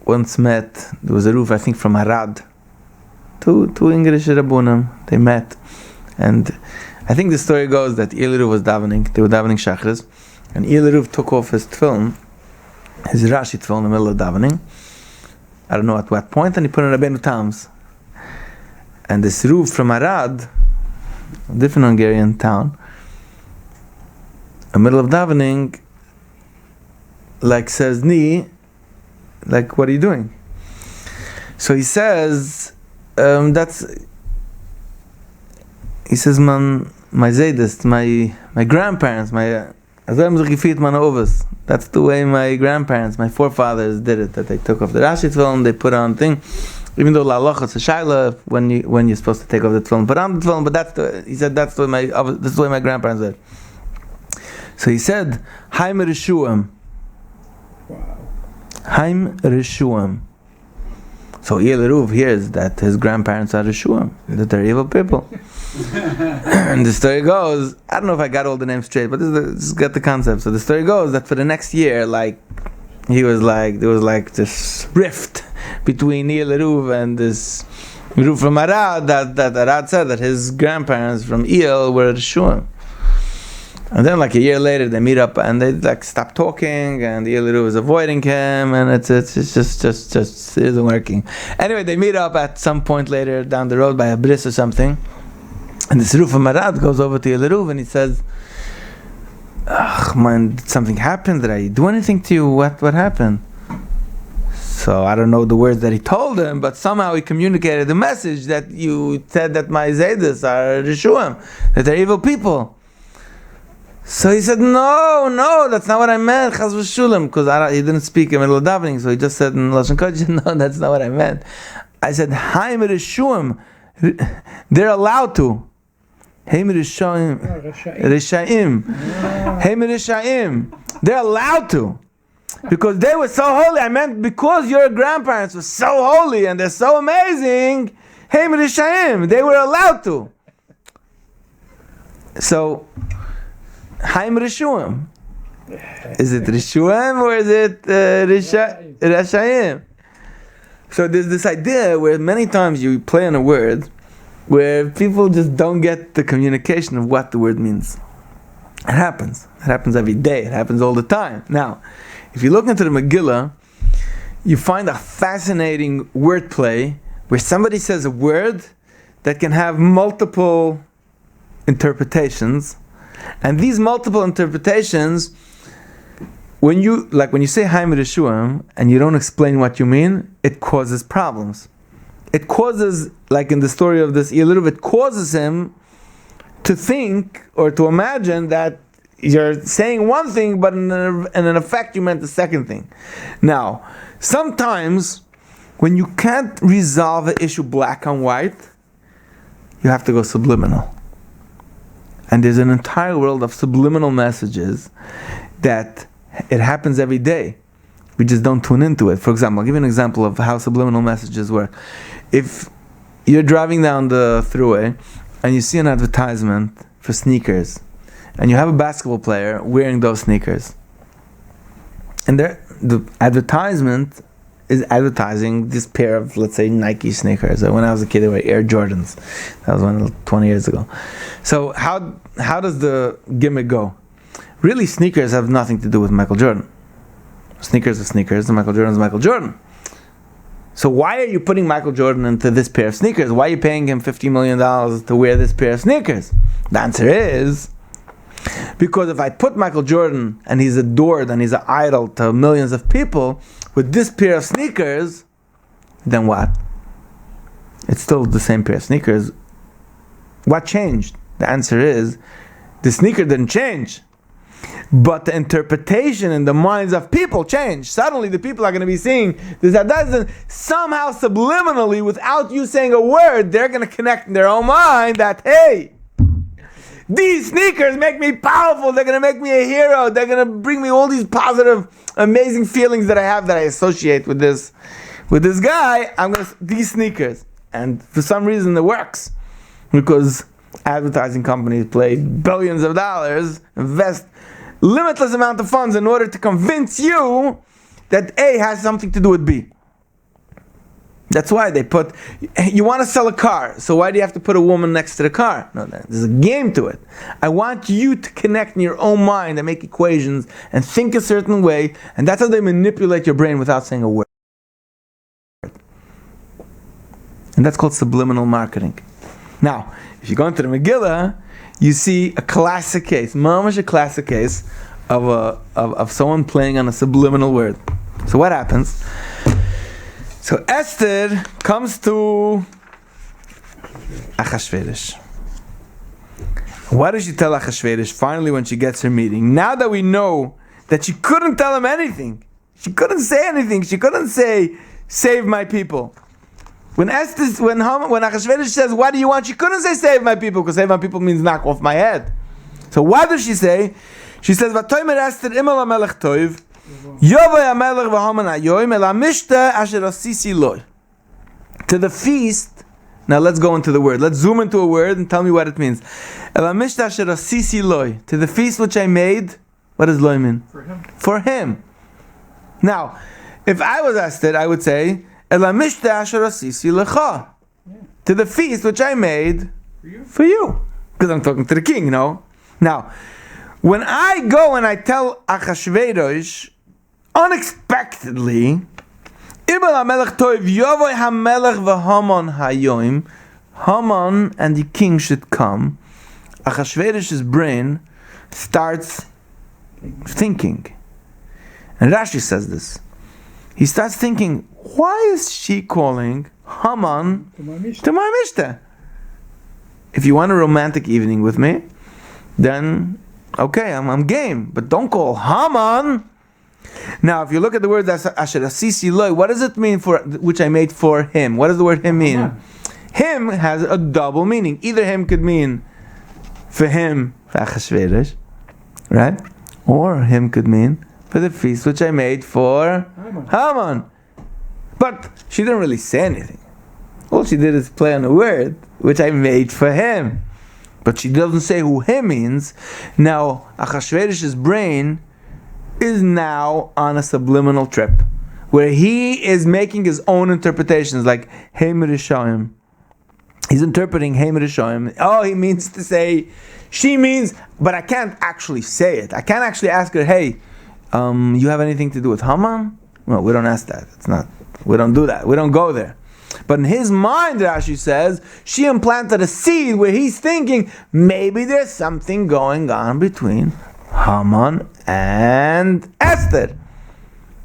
once met. There was a Ruv, I think, from Arad. Two English Rabbonim, they met. And I think the story goes that Ir Leruv was davening, they were davening Shachris, and Ir Leruv took off his tefillin, his Rashi tefillin in the middle of davening. I don't know at what point, and he put on Rabbeinu Tam's. And this Ruv from Arad, a different Hungarian town, in the middle of davening, says, Ni, what are you doing? So he says, my Zaydist, my grandparents, that's the way my grandparents, my forefathers did it, that they took off the Rashi tefillin, they put on thing, even though la'alocha it's a shayla when you're supposed to take off the tefillin, put on the tefillin, but he said that's the way my grandparents did. So he said, Haim Rishuam. Wow. Haim Rishuam. So Ir Leruv hears that his grandparents are Rishuam, that they're evil people. And the story goes, I don't know if I got all the names straight, but this is got the concept. So the story goes that for the next year, there was this rift between Ir Leruv and this Ruv from Arad, that Arad said that his grandparents from Il were Rishuam. And then a year later they meet up and they stop talking, and Ir Leruv is avoiding him, and it's just it isn't working. Anyway, they meet up at some point later down the road by a bris or something, and this Ruv from Arad goes over to Ir Leruv and he says, man, did something happen? Did I do anything to you? What happened? So I don't know the words that he told him, but somehow he communicated the message that you said that my Zaydis are Rishuam, that they're evil people. So he said, no, that's not what I meant, Chaz v'shulam, because he didn't speak in the middle of davening, so he just said in Lashon Kodesh, no, that's not what I meant. I said, Haim Rishuam, they're allowed to. Haim Rishaim, Haim Rishaim, they're allowed to. Because they were so holy. I meant because your grandparents were so holy and they're so amazing, Haim Rishaim, they were allowed to. So, Haim Rishuam. Is it Rishuam or is it Rishayim? So there's this idea where many times you play on a word where people just don't get the communication of what the word means. It happens. It happens every day. It happens all the time. Now, if you look into the Megillah, you find a fascinating wordplay where somebody says a word that can have multiple interpretations. And these multiple interpretations, when you say Haim Rishuam and you don't explain what you mean, it causes problems. It causes, like in the story of this Eliru, it causes him to think or to imagine that you're saying one thing, but in effect you meant the second thing. Now, sometimes when you can't resolve an issue black and white, you have to go subliminal. And there's an entire world of subliminal messages that it happens every day. We just don't tune into it. For example, I'll give you an example of how subliminal messages work. If you're driving down the thruway and you see an advertisement for sneakers, and you have a basketball player wearing those sneakers, and the advertisement is advertising this pair of, let's say, Nike sneakers. When I was a kid, they were Air Jordans. That was 20 years ago. So how does the gimmick go? Really, sneakers have nothing to do with Michael Jordan. Sneakers are sneakers, and Michael Jordan is Michael Jordan. So why are you putting Michael Jordan into this pair of sneakers? Why are you paying him $50 million to wear this pair of sneakers? The answer is, because if I put Michael Jordan, and he's adored and he's an idol to millions of people, with this pair of sneakers, then what? It's still the same pair of sneakers. What changed? The answer is, the sneaker didn't change, but the interpretation in the minds of people changed. Suddenly the people are going to be seeing this advertisement somehow subliminally, without you saying a word, they're going to connect in their own mind that, hey, these sneakers make me powerful, they're going to make me a hero, they're going to bring me all these positive, amazing feelings that I have that I associate with this guy. These sneakers. And for some reason it works, because advertising companies pay billions of dollars, invest limitless amount of funds in order to convince you that A has something to do with B. That's why they put, you want to sell a car, so why do you have to put a woman next to the car? No, there's a game to it. I want you to connect in your own mind and make equations and think a certain way, and that's how they manipulate your brain without saying a word. And that's called subliminal marketing. Now, if you go into the Megillah, you see a classic case, mamash, a classic case of someone playing on a subliminal word. So what happens? So Esther comes to Achashverosh. What does she tell Achashverosh finally when she gets her meeting? Now that we know that she couldn't tell him anything, she couldn't say anything, she couldn't say, save my people. When Achashverosh says, what do you want? She couldn't say, save my people, because save my people means knock off my head. So what does she say? She says, Vatoymer Esther imel hamelech toiv, to the feast. Now let's go into the word. Let's zoom into a word and tell me what it means. To the feast which I made. What does loy mean? For him. Now, if I was Esther, I would say, to the feast which I made for you. Because I'm talking to the king, no? Now, when I go and I tell Achashverosh, unexpectedly, Haman and the king should come, Achashverosh's brain starts thinking. And Rashi says this. He starts thinking, why is she calling Haman to my mishta? If you want a romantic evening with me, then okay, I'm game. But don't call Haman. Now, if you look at the word that's Asher Asisi Loi, what does it mean for which I made for him? What does the word him mean? Him has a double meaning. Either him could mean for him, for Achashverosh, right? Or him could mean for the feast which I made for Haman. But she didn't really say anything. All she did is play on a word which I made for him. But she doesn't say who him means. Now, Achashverosh's brain is now on a subliminal trip, where he is making his own interpretations, like Haman Rishayim. He's interpreting Haman Rishayim. Oh, he means to say, she means, but I can't actually say it. I can't actually ask her, hey, you have anything to do with Haman? No, we don't ask that. We don't do that. We don't go there. But in his mind, Rashi says, she implanted a seed where he's thinking, maybe there's something going on between Haman and Esther.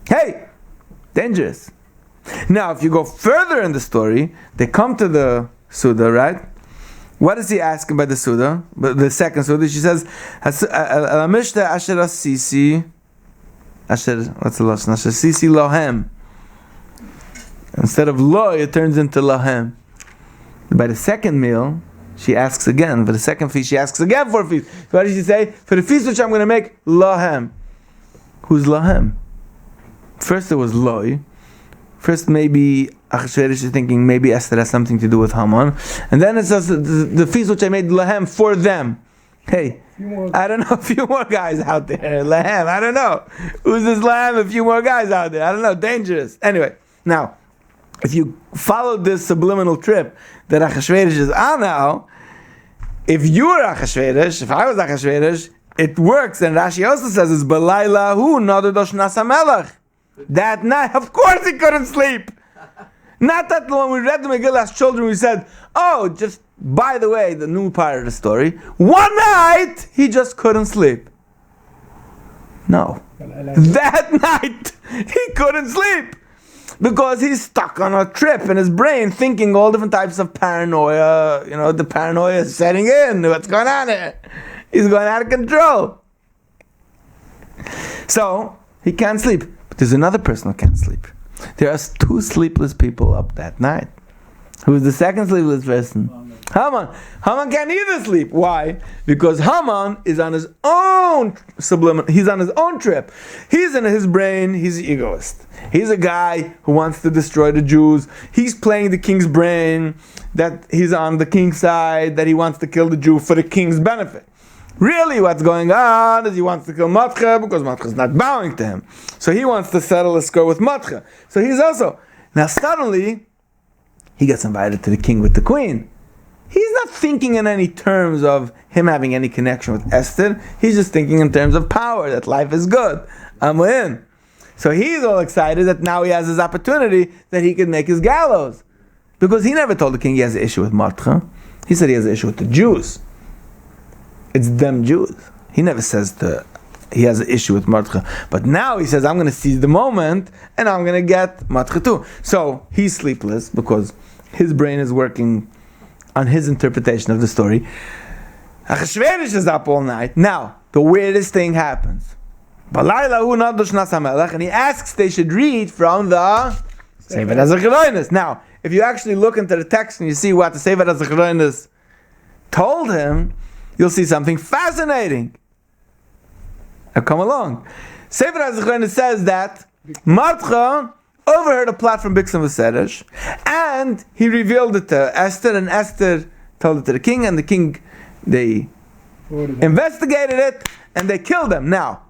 Hey, dangerous. Now, if you go further in the story, they come to the Suda, right? What is he asking by the Suda? But the second Suda, she says, what's the lashon? Asher sisi lohem. Instead of lo, it turns into lohem. By the second meal, she asks again. For the second feast, she asks again for a feast. What did she say? For the feast which I'm going to make, lohem. Who's lohem? First it was loi. First maybe Achashverosh is thinking maybe Esther has something to do with Haman. And then it says the feast which I made lahem for them. Hey, I don't know, a few more guys out there. Lahem, I don't know. Who's this lahem? A few more guys out there. I don't know, dangerous. Anyway, now, if you followed this subliminal trip that Achashverosh is on now, if you were Achashverosh, if I was Achashverosh, it works. And Rashi also says it's Balayla hu nadadosh nasa melech. That night, of course he couldn't sleep. Not that when we read the Megillah as children, we said, oh, just by the way, the new part of the story, one night he just couldn't sleep. No. That night he couldn't sleep. Because he's stuck on a trip in his brain thinking all different types of paranoia. You know, the paranoia is setting in. What's going on here? He's going out of control. So, he can't sleep. But there's another person who can't sleep. There are two sleepless people up that night. Who's the second sleepless person? Haman. Haman can't either sleep. Why? Because Haman is on his own subliminal. He's on his own trip. He's in his brain. He's an egoist. He's a guy who wants to destroy the Jews. He's playing the king's brain, that he's on the king's side, that he wants to kill the Jew for the king's benefit. Really, what's going on is he wants to kill Matcha because Matcha is not bowing to him. So he wants to settle a score with Matcha. So he's also... Now suddenly, he gets invited to the king with the queen. He's not thinking in any terms of him having any connection with Esther. He's just thinking in terms of power, that life is good. I'm in. So he's all excited that now he has his opportunity that he can make his gallows. Because he never told the king he has an issue with Matcha. He said he has an issue with the Jews. It's them Jews. He never says he has an issue with Matcha. But now he says, I'm going to seize the moment and I'm going to get Matcha too. So he's sleepless because his brain is working on his interpretation of the story. Achashverosh is up all night. Now, the weirdest thing happens. And he asks they should read from the Sefer HaZikaronos. Now, if you actually look into the text and you see what the Sefer HaZikaronos told him, you'll see something fascinating. Now come along. Sefer HaZikaronos says that Matcha overheard a plot from Bixen V'Seresh, and he revealed it to Esther, and Esther told it to the king, and the king, they investigated it, and they killed him. Now,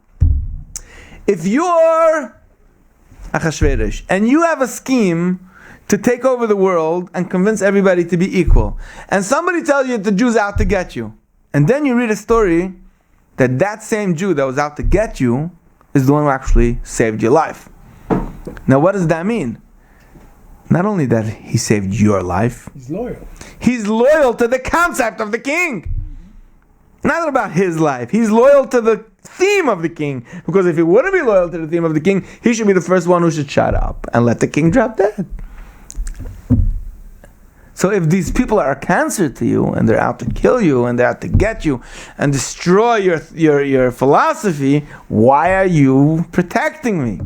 if you're Achashverosh, and you have a scheme to take over the world and convince everybody to be equal, and somebody tells you that the Jew's out to get you, and then you read a story that same Jew that was out to get you is the one who actually saved your life. Now what does that mean? Not only that he saved your life, he's loyal. He's loyal to the concept of the king. Not about his life. He's loyal to the theme of the king. Because if he wouldn't be loyal to the theme of the king, he should be the first one who should shut up and let the king drop dead. So if these people are a cancer to you, and they're out to kill you, and they're out to get you, and destroy your philosophy, why are you protecting me?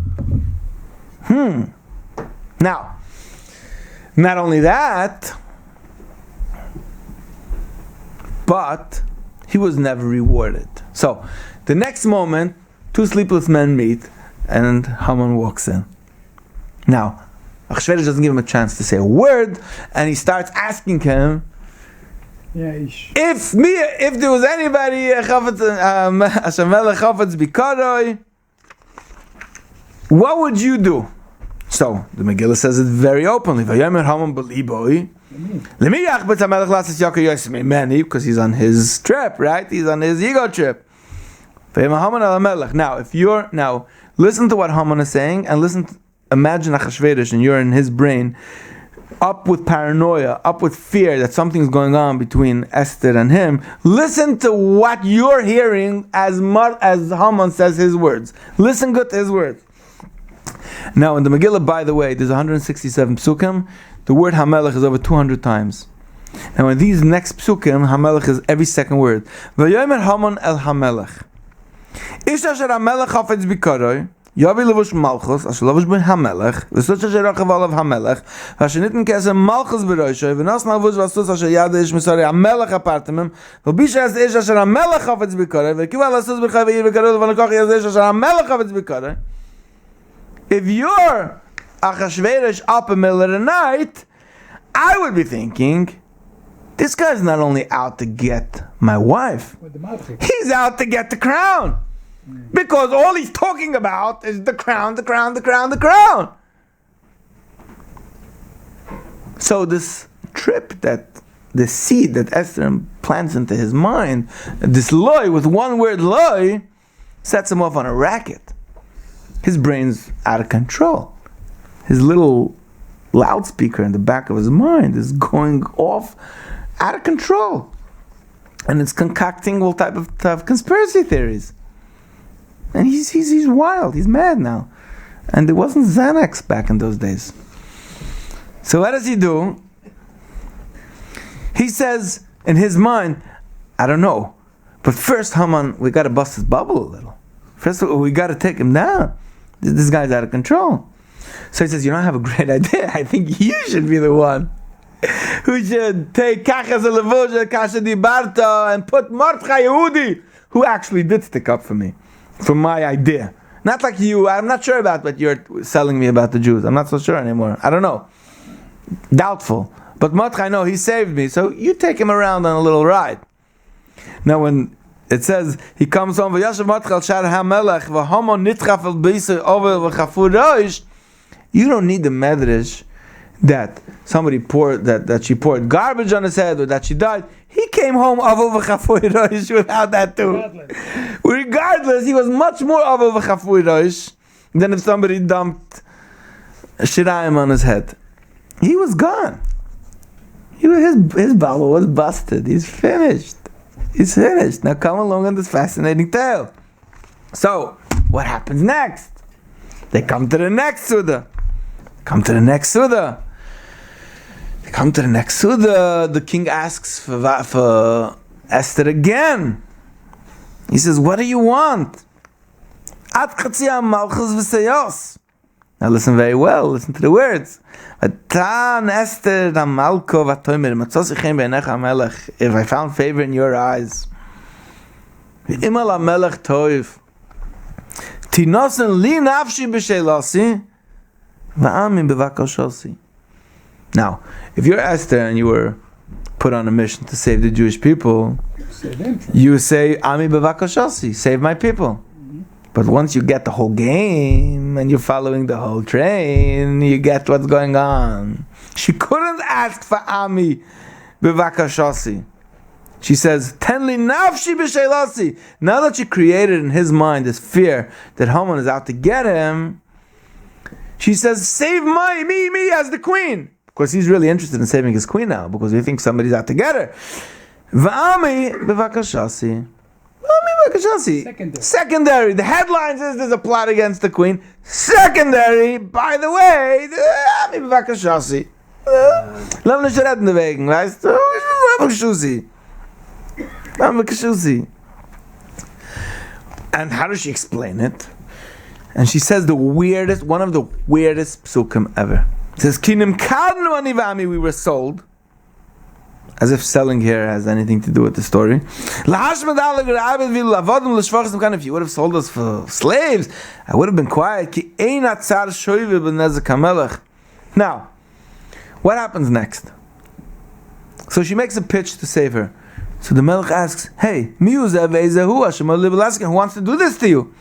Now, not only that, but he was never rewarded. So, the next moment, two sleepless men meet, and Haman walks in. Now, Achashverosh doesn't give him a chance to say a word, and he starts asking him, if there was anybody, what would you do? So, the Megillah says it very openly. Because he's on his trip, right? He's on his ego trip. Now, listen to what Haman is saying, and imagine Achashverosh, and you're in his brain, up with paranoia, up with fear that something's going on between Esther and him. Listen to what you're hearing as Haman says his words. Listen good to his words. Now in the Megillah, by the way, there's 167 psukim. The word Hamelech is over 200 times. Now in these next psukim, Hamelech is every second word. V'yomer Haman el Hamelech. Ish asher Hamelech hafetz bikaroi. Yavi levush malchus, asher levush ben Hamelech. V'such asher rachav alav Hamelech. V'asher nitten kesem malchus b'roishoy. V'nas malvush v'asus asher yada ish misari Hamelech apartimim. V'bish az ish asher Hamelech hafetz bikaroi. V'kiva l'asus b'chai v'yir v'karoi. V'anakach yaz ish asher Hamelech hafetz bikaroi. If you're Achashverosh up in the middle of the night, I would be thinking, this guy's not only out to get my wife, he's out to get the crown. Because all he's talking about is the crown, the crown, the crown, the crown. So this trip, the seed that Esther plants into his mind, this lie, with one word lie, sets him off on a racket. His brain's out of control. His little loudspeaker in the back of his mind is going off out of control. And it's concocting all type of conspiracy theories. And he's wild, he's mad now. And there wasn't Xanax back in those days. So what does he do? He says in his mind, I don't know. But first, Haman, we got to bust his bubble a little. First of all, we got to take him down. This guy's out of control. So he says, I have a great idea. I think you should be the one who should take Kachas Levosha, Kasha Di Barta, and put Mordechai Yehudi, who actually did stick up for me, for my idea. Not like you. I'm not sure about what you're selling me about the Jews. I'm not so sure anymore. I don't know. Doubtful. But Mordechai, no, he saved me. So you take him around on a little ride. Now when it says he comes home, V'yashav Mordechai Shar HaMelech V'hamon Nitchaf El Beisei Ovel V'chafur Roish. You don't need the medrash that somebody poured that she poured garbage on his head or that she died. He came home Ovel V'chafur Roish without that too. Regardless, he was much more Ovel V'chafur Roish than if somebody dumped shirayim on his head. He was gone. His bubble was busted. He's finished. He's finished. Now come along on this fascinating tale. So, what happens next? They come to the next Suda. The king asks for Esther again. He says, what do you want? At chatzia malchus v'seyos. Now listen very well, listen to the words. If I found favor in your eyes, now, if you're Esther and you were put on a mission to save the Jewish people, you say, Ami bevakashasi, save my people. But once you get the whole game and you're following the whole train, you get what's going on. She couldn't ask for Ami bevakashasi. She says, Tenli nafshi b'sheilasi. Now that she created in his mind this fear that Haman is out to get him, she says, save me as the queen. Because he's really interested in saving his queen now, because he thinks somebody's out to get her. V'ami b'vakashasi. Secondary. The headline says there's a plot against the queen. Secondary, by the way, Ami b'vakashasi. Lass mich reden wegen, weißt du? And how does she explain it? And she says one of the weirdest psukim ever. It says, Kinim kadnu ani v'ami, we were sold. As if selling here has anything to do with the story. If you would have sold us for slaves, I would have been quiet. Now, what happens next? So she makes a pitch to save her. So the Melech asks, hey, who wants to do this to you?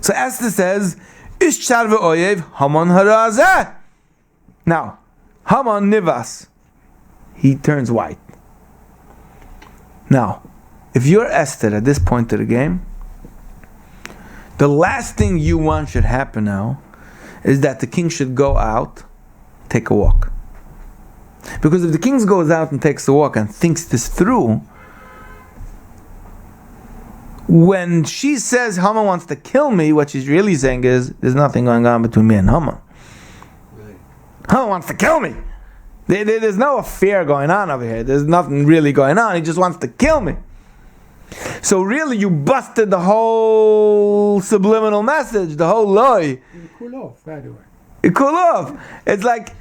So Esther says, now, Haman nivas. He turns white. Now, if you're Esther at this point of the game, the last thing you want should happen now is that the king should go out, take a walk. Because if the king goes out and takes a walk and thinks this through, when she says Haman wants to kill me, what she's really saying is there's nothing going on between me and Haman. Right. Haman wants to kill me. There's no affair going on over here. There's nothing really going on. He just wants to kill me. So really, you busted the whole subliminal message, the whole lie. You cool off, by the way. You cool off. It's like,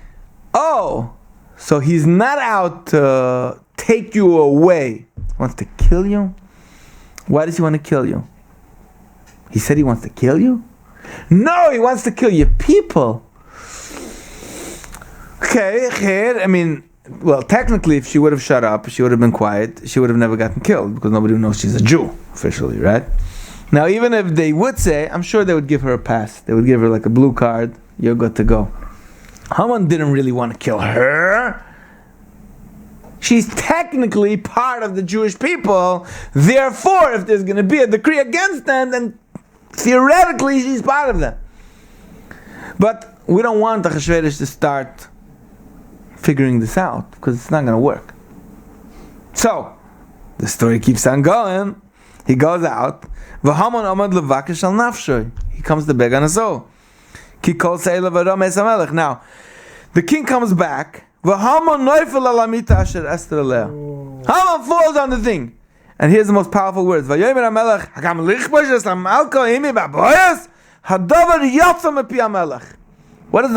oh, so he's not out to take you away. He wants to kill you? Why does he want to kill you? He said he wants to kill you? No, he wants to kill your people. Okay, I mean, well, technically, if she would have shut up, she would have been quiet, she would have never gotten killed, because nobody knows she's a Jew, officially, right? Now, even if they would say, I'm sure they would give her a pass. They would give her like a blue card, you're good to go. Haman didn't really want to kill her. She's technically part of the Jewish people, therefore, if there's going to be a decree against them, then theoretically, she's part of them. But we don't want the Achashverosh to start figuring this out, because it's not going to work. So, the story keeps on going. He goes out. He comes to beg on his soul. Now, the king comes back. Haman falls on the thing. And here's the most powerful words. What does the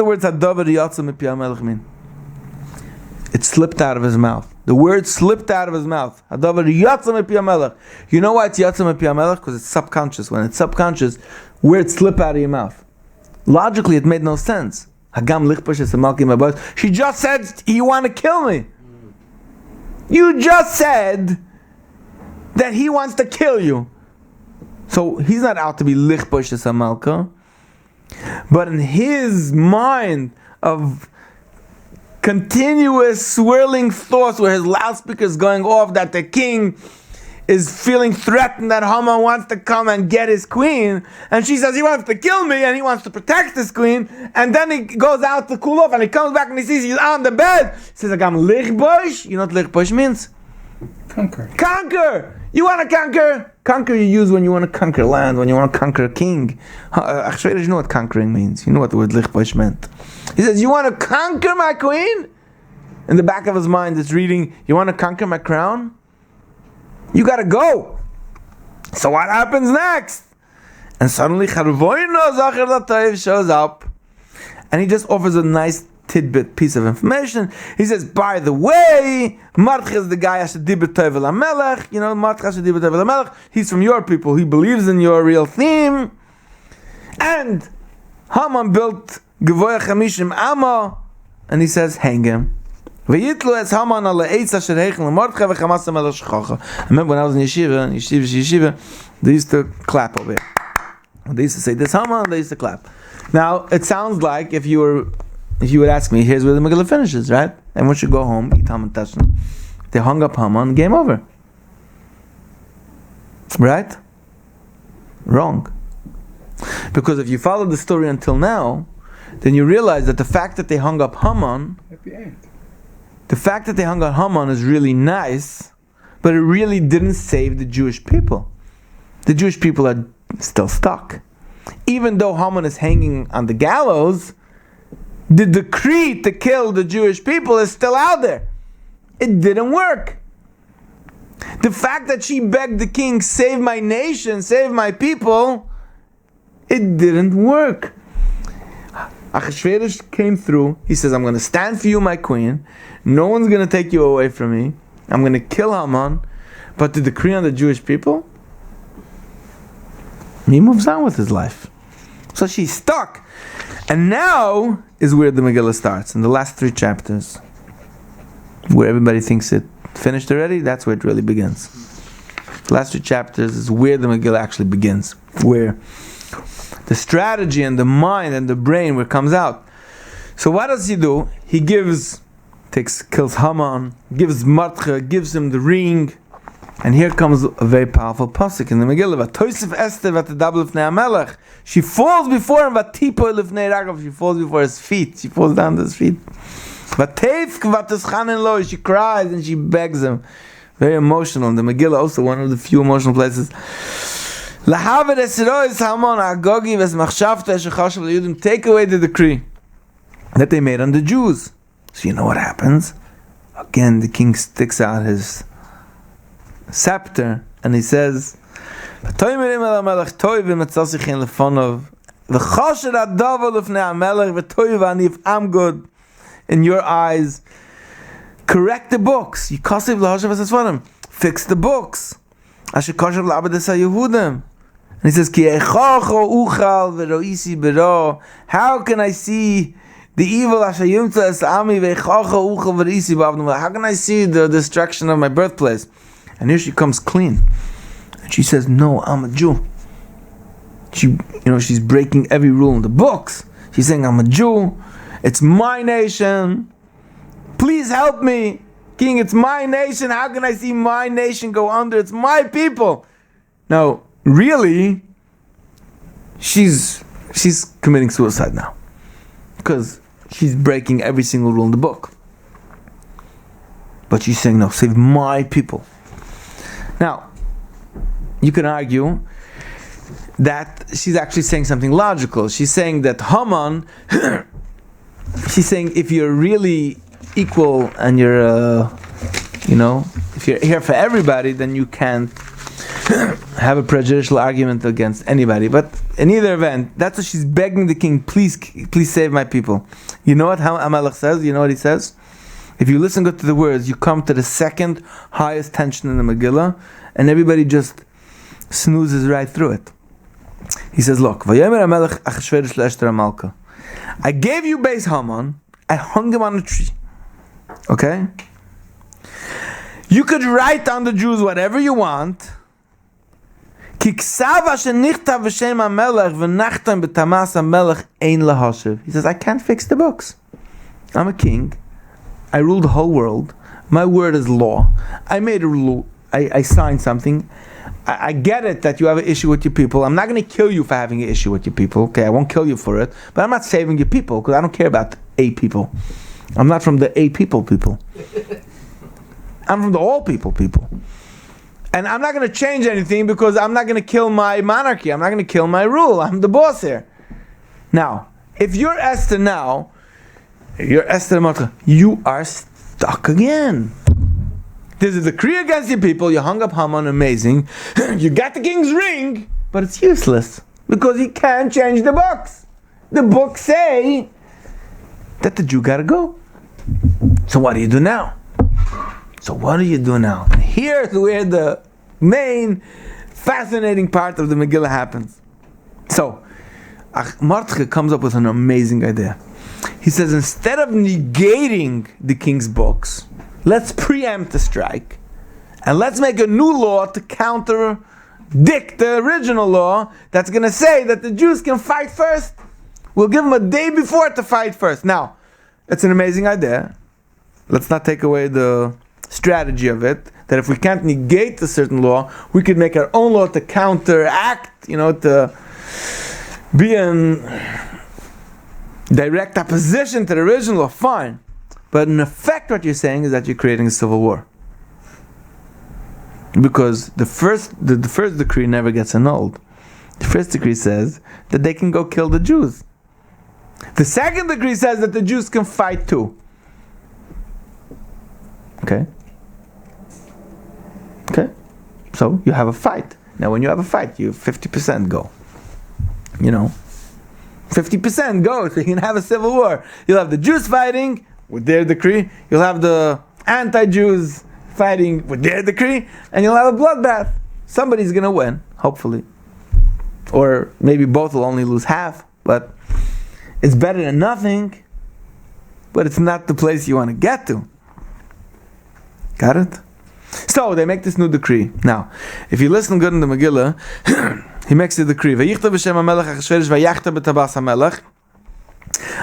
words Hadavar Yatsa Mipi HaMelech mean? It slipped out of his mouth. The word slipped out of his mouth. Hadavar Yatsa Mipi HaMelech. You know why it's Yatsa Mipi HaMelech? Because it's subconscious. When it's subconscious, words slip out of your mouth. Logically, it made no sense. She just said, you want to kill me. You just said that he wants to kill you. So he's not out to be lichbosh es hamalka. But in his mind of continuous swirling thoughts where his loudspeaker is going off that the king is feeling threatened that Haman wants to come and get his queen, and she says he wants to kill me and he wants to protect his queen, and then he goes out to cool off and he comes back and he sees he's on the bed. He says, I'm lichbosh. You know what lichbosh means? Conquer. Conquer! You want to conquer? Conquer you use when you want to conquer land, when you want to conquer a king. Achashverosh know what conquering means. You know what the word lichbosh meant. He says, you want to conquer my queen? In the back of his mind it's reading, you want to conquer my crown? You gotta go. So what happens next? And suddenly Charvoino Zacher Latoiv shows up, and he just offers a nice tidbit piece of information. He says, by the way, Mardcha is the guy Ashadibet Toiv HaMelech. You know, Mardcha Ashadibet Toiv HaMelech. He's from your people. He believes in your real theme. And Haman built Gevoya Chamishim Amma, and he says, hang him. Remember when I was in yeshiva, they used to clap over here. They used to say, this Haman, they used to clap. Now, it sounds like if you would ask me, here's where the Megillah finishes, right? Everyone should go home, eat Haman Tashna. They hung up Haman, game over. Right? Wrong. Because if you follow the story until now, then you realize that the fact that they hung up Haman, Happy end. the fact that they hung up Haman is really nice, but it really didn't save the Jewish people. The Jewish people are still stuck. Even though Haman is hanging on the gallows, the decree to kill the Jewish people is still out there. It didn't work. The fact that she begged the king, save my nation, save my people, it didn't work. Achashverosh came through. He says, I'm going to stand for you, my queen. No one's going to take you away from me. I'm going to kill Haman. But the decree on the Jewish people, he moves on with his life. So she's stuck. And now is where the Megillah starts, in the last 3 chapters. Where everybody thinks it finished already, that's where it really begins. The last 3 chapters is where the Megillah actually begins. Where the strategy and the mind and the brain where it comes out. So what does he do? He kills Haman, gives Mardcha, gives him the ring, and here comes a very powerful pasuk in the Megillah. V'toisef Esther v'tedabel lifnei HaMelech. She falls before him, v'tipoy lifnei ragav. She falls before his feet. She falls down to his feet. V'teifk v'tischanen lo. She cries and she begs him. Very emotional. In the Megillah, also one of the few emotional places. Lahavet esrois Haman agogi vesmachshavta shechashav leyudim. Take away the decree that they made on the Jews. So you know what happens? Again, the king sticks out his scepter and he says, I'm good in your eyes. Correct the books. Fix the books. And he says, how can I see the evil? How can I see the destruction of my birthplace? And here she comes clean. And she says, no, I'm a Jew. She's breaking every rule in the books. She's saying, I'm a Jew. It's my nation. Please help me. King, it's my nation. How can I see my nation go under? It's my people. Now, really, she's committing suicide now. Because she's breaking every single rule in the book. But she's saying, no, save my people. Now, you can argue that she's actually saying something logical. She's saying that Haman, she's saying if you're really equal and you're, if you're here for everybody, then you can't have a prejudicial argument against anybody. But in either event, that's what she's begging the king, please save my people. You know what Hamelech says? You know what he says? If you listen good to the words, you come to the second highest tension in the Megillah, and everybody just snoozes right through it. He says, look, I gave you Beis Haman, I hung him on a tree. Okay? You could write on the Jews whatever you want. He says, I can't fix the books. I'm a king. I rule the whole world. My word is law. I made a rule. I signed something. I get it that you have an issue with your people. I'm not going to kill you for having an issue with your people. Okay, I won't kill you for it. But I'm not saving your people because I don't care about a people. I'm not from the a people. I'm from the all people. And I'm not going to change anything because I'm not going to kill my monarchy. I'm not going to kill my rule. I'm the boss here. Now, if you're Esther now, you are stuck again. There's a decree against your people. You hung up Haman, amazing. You got the king's ring, but it's useless because he can't change the books. The books say that the Jew gotta go. So what do you do now? Here's where the main fascinating part of the Megillah happens. So, Mordechai comes up with an amazing idea. He says, instead of negating the king's books, let's preempt the strike, and let's make a new law to contradict the original law that's going to say that the Jews can fight first. We'll give them a day before to fight first. Now, it's an amazing idea. Let's not take away the strategy of it, that if we can't negate a certain law, we could make our own law to counteract, to be in direct opposition to the original law, fine. But in effect, what you're saying is that you're creating a civil war. Because the first decree never gets annulled. The first decree says that they can go kill the Jews. The second decree says that the Jews can fight too. Okay? So you have a fight. Now when you have a fight, you 50% go. 50% go, so you can have a civil war. You'll have the Jews fighting with their decree, you'll have the anti-Jews fighting with their decree, and you'll have a bloodbath. Somebody's going to win, hopefully. Or maybe both will only lose half, but it's better than nothing, but it's not the place you want to get to. Got it? So they make this new decree. Now, if you listen good in the Megillah, he makes the decree. Vayichta b'shem HaMelech Achashverosh vayachta b'tabas HaMelech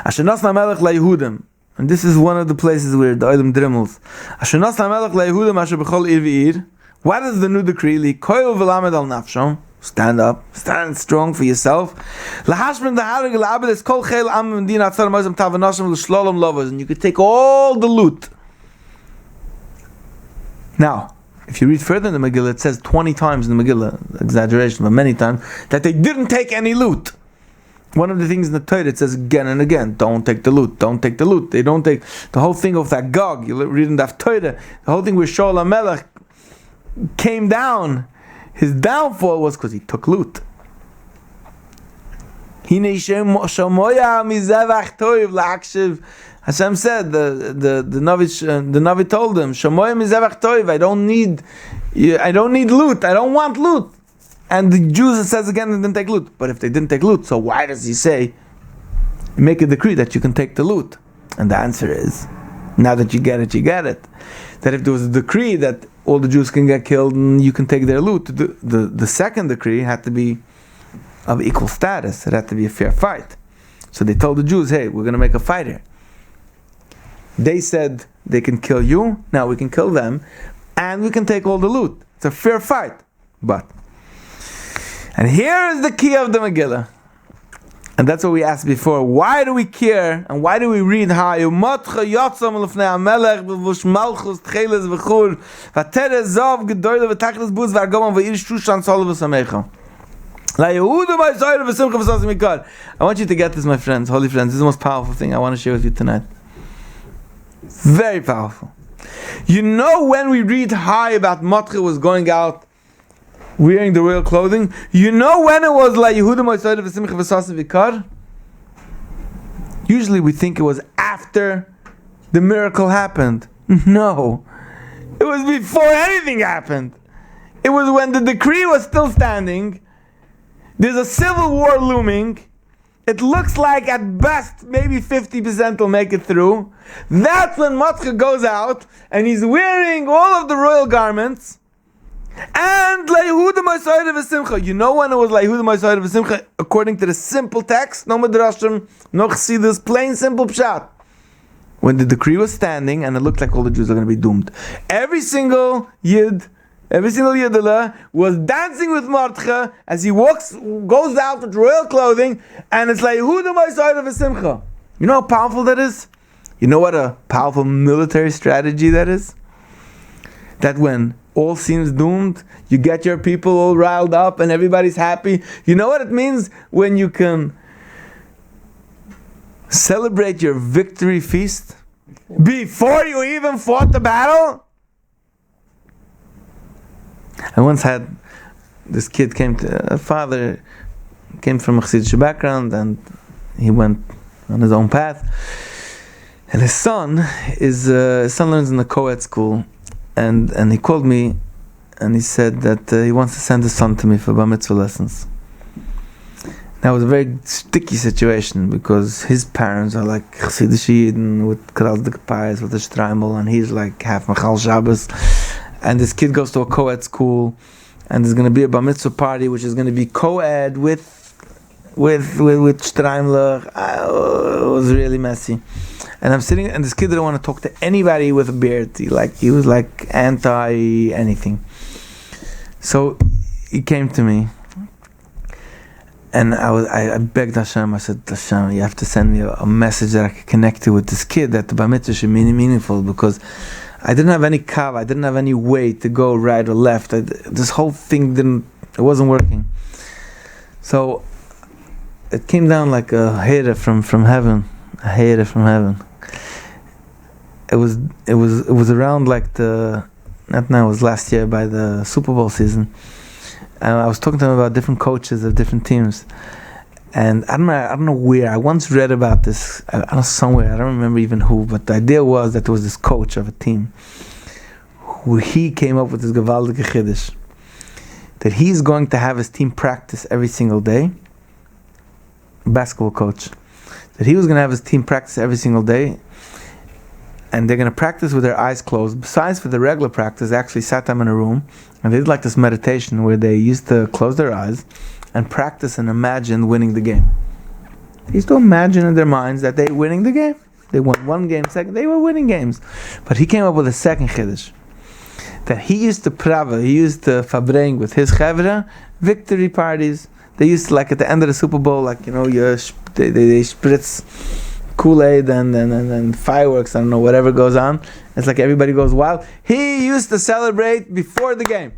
asher nasna HaMelech laYehudim. And this is one of the places where the Olam dremels. Asher nasna HaMelech laYehudim asher b'chol ir v'ir. What is the new decree? Likoil v'lamed al nafshom. Stand up. Stand strong for yourself. Lahashmin daharig l'abed es kol chel am v'mdina atzar mozim tavanashim l'shlolom lovos. And you could take all the loot. Now, if you read further in the Megillah, it says 20 times in the Megillah, exaggeration, but many times, that they didn't take any loot. One of the things in the Torah, it says again and again, don't take the loot, don't take the loot. They don't take the whole thing of that Gog. You read in the Torah, the whole thing where Shaul HaMelech came down, his downfall was because he took loot. Hashem said, the Navi told him, I don't need loot, I don't want loot. And the Jews, it says again, they didn't take loot. But if they didn't take loot, so why does he say, make a decree that you can take the loot? And the answer is, now that you get it, you get it. That if there was a decree that all the Jews can get killed and you can take their loot, the second decree had to be of equal status. It had to be a fair fight. So they told the Jews, hey, we're going to make a fight here. They said they can kill you, now we can kill them, and we can take all the loot. It's a fair fight. And here is the key of the Megillah. And that's what we asked before. Why do we care and why do we read Hayu? I want you to get this, my friends, holy friends. This is the most powerful thing I want to share with you tonight. Very powerful. You know, when we read high about Matcha was going out wearing the royal clothing, you know when it was like Yehuda Moisayda v'Simcha v'Sasim v'Kar? Usually we think it was after the miracle happened. No. It was before anything happened. It was when the decree was still standing. There's a civil war looming. It looks like at best maybe 50% will make it through. That's when Matcha goes out and he's wearing all of the royal garments. And La Yehuda Ma'asayda V'Simcha. You know when it was La Yehuda Ma'asayda V'Simcha? According to the simple text, no Midrashim, no Chassidus, plain simple pshat. When the decree was standing and it looked like all the Jews are going to be doomed. Every single Yidala was dancing with Mordechai as he goes out with royal clothing, and it's La Yehuda Ma'asayda V'Simcha. You know how powerful that is? You know what a powerful military strategy that is? That when all seems doomed, you get your people all riled up and everybody's happy. You know what it means when you can celebrate your victory feast before you even fought the battle? I once had this kid a father came from a Chassidish background and he went on his own path. And his son learns in the co-ed school. And he called me and he said that he wants to send his son to me for bar mitzvah lessons. That was a very sticky situation because his parents are like Chassidish Yidden with Kral de Kapayas, with the Streimel, and he's like half Machal Shabbos. And this kid goes to a co-ed school and there's going to be a bar mitzvah party which is going to be co-ed with Streimler. It was really messy. And I'm sitting, and this kid didn't want to talk to anybody with a beard. He was like anti anything. So he came to me, and I begged Hashem. I said, Hashem, you have to send me a message that I can connect to with this kid, that the bar mitzvah should be meaningful, because I didn't have any kav, I didn't have any way to go right or left. This whole thing it wasn't working. So it came down like a hayra from heaven. A hayra from heaven. It was around like it was last year by the Super Bowl season. And I was talking to him about different coaches of different teams. And I don't know where. I once read about this. I don't know somewhere. I don't remember even who. But the idea was that there was this coach of a team who he came up with this gewaldige chiddush, that he's going to have his team practice every single day. Basketball coach. That he was going to have his team practice every single day. And they're going to practice with their eyes closed. Besides for the regular practice, they actually sat them in a room and they did like this meditation where they used to close their eyes and practice and imagine winning the game. They used to imagine in their minds that they were winning the game. They won one game, second, they were winning games. But he came up with a second chiddush, that he used to fabring with his chevra victory parties. They used to, like at the end of the Super Bowl, like, they spritz Kool-Aid and fireworks, I don't know, whatever goes on. It's like everybody goes wild. He used to celebrate before the game.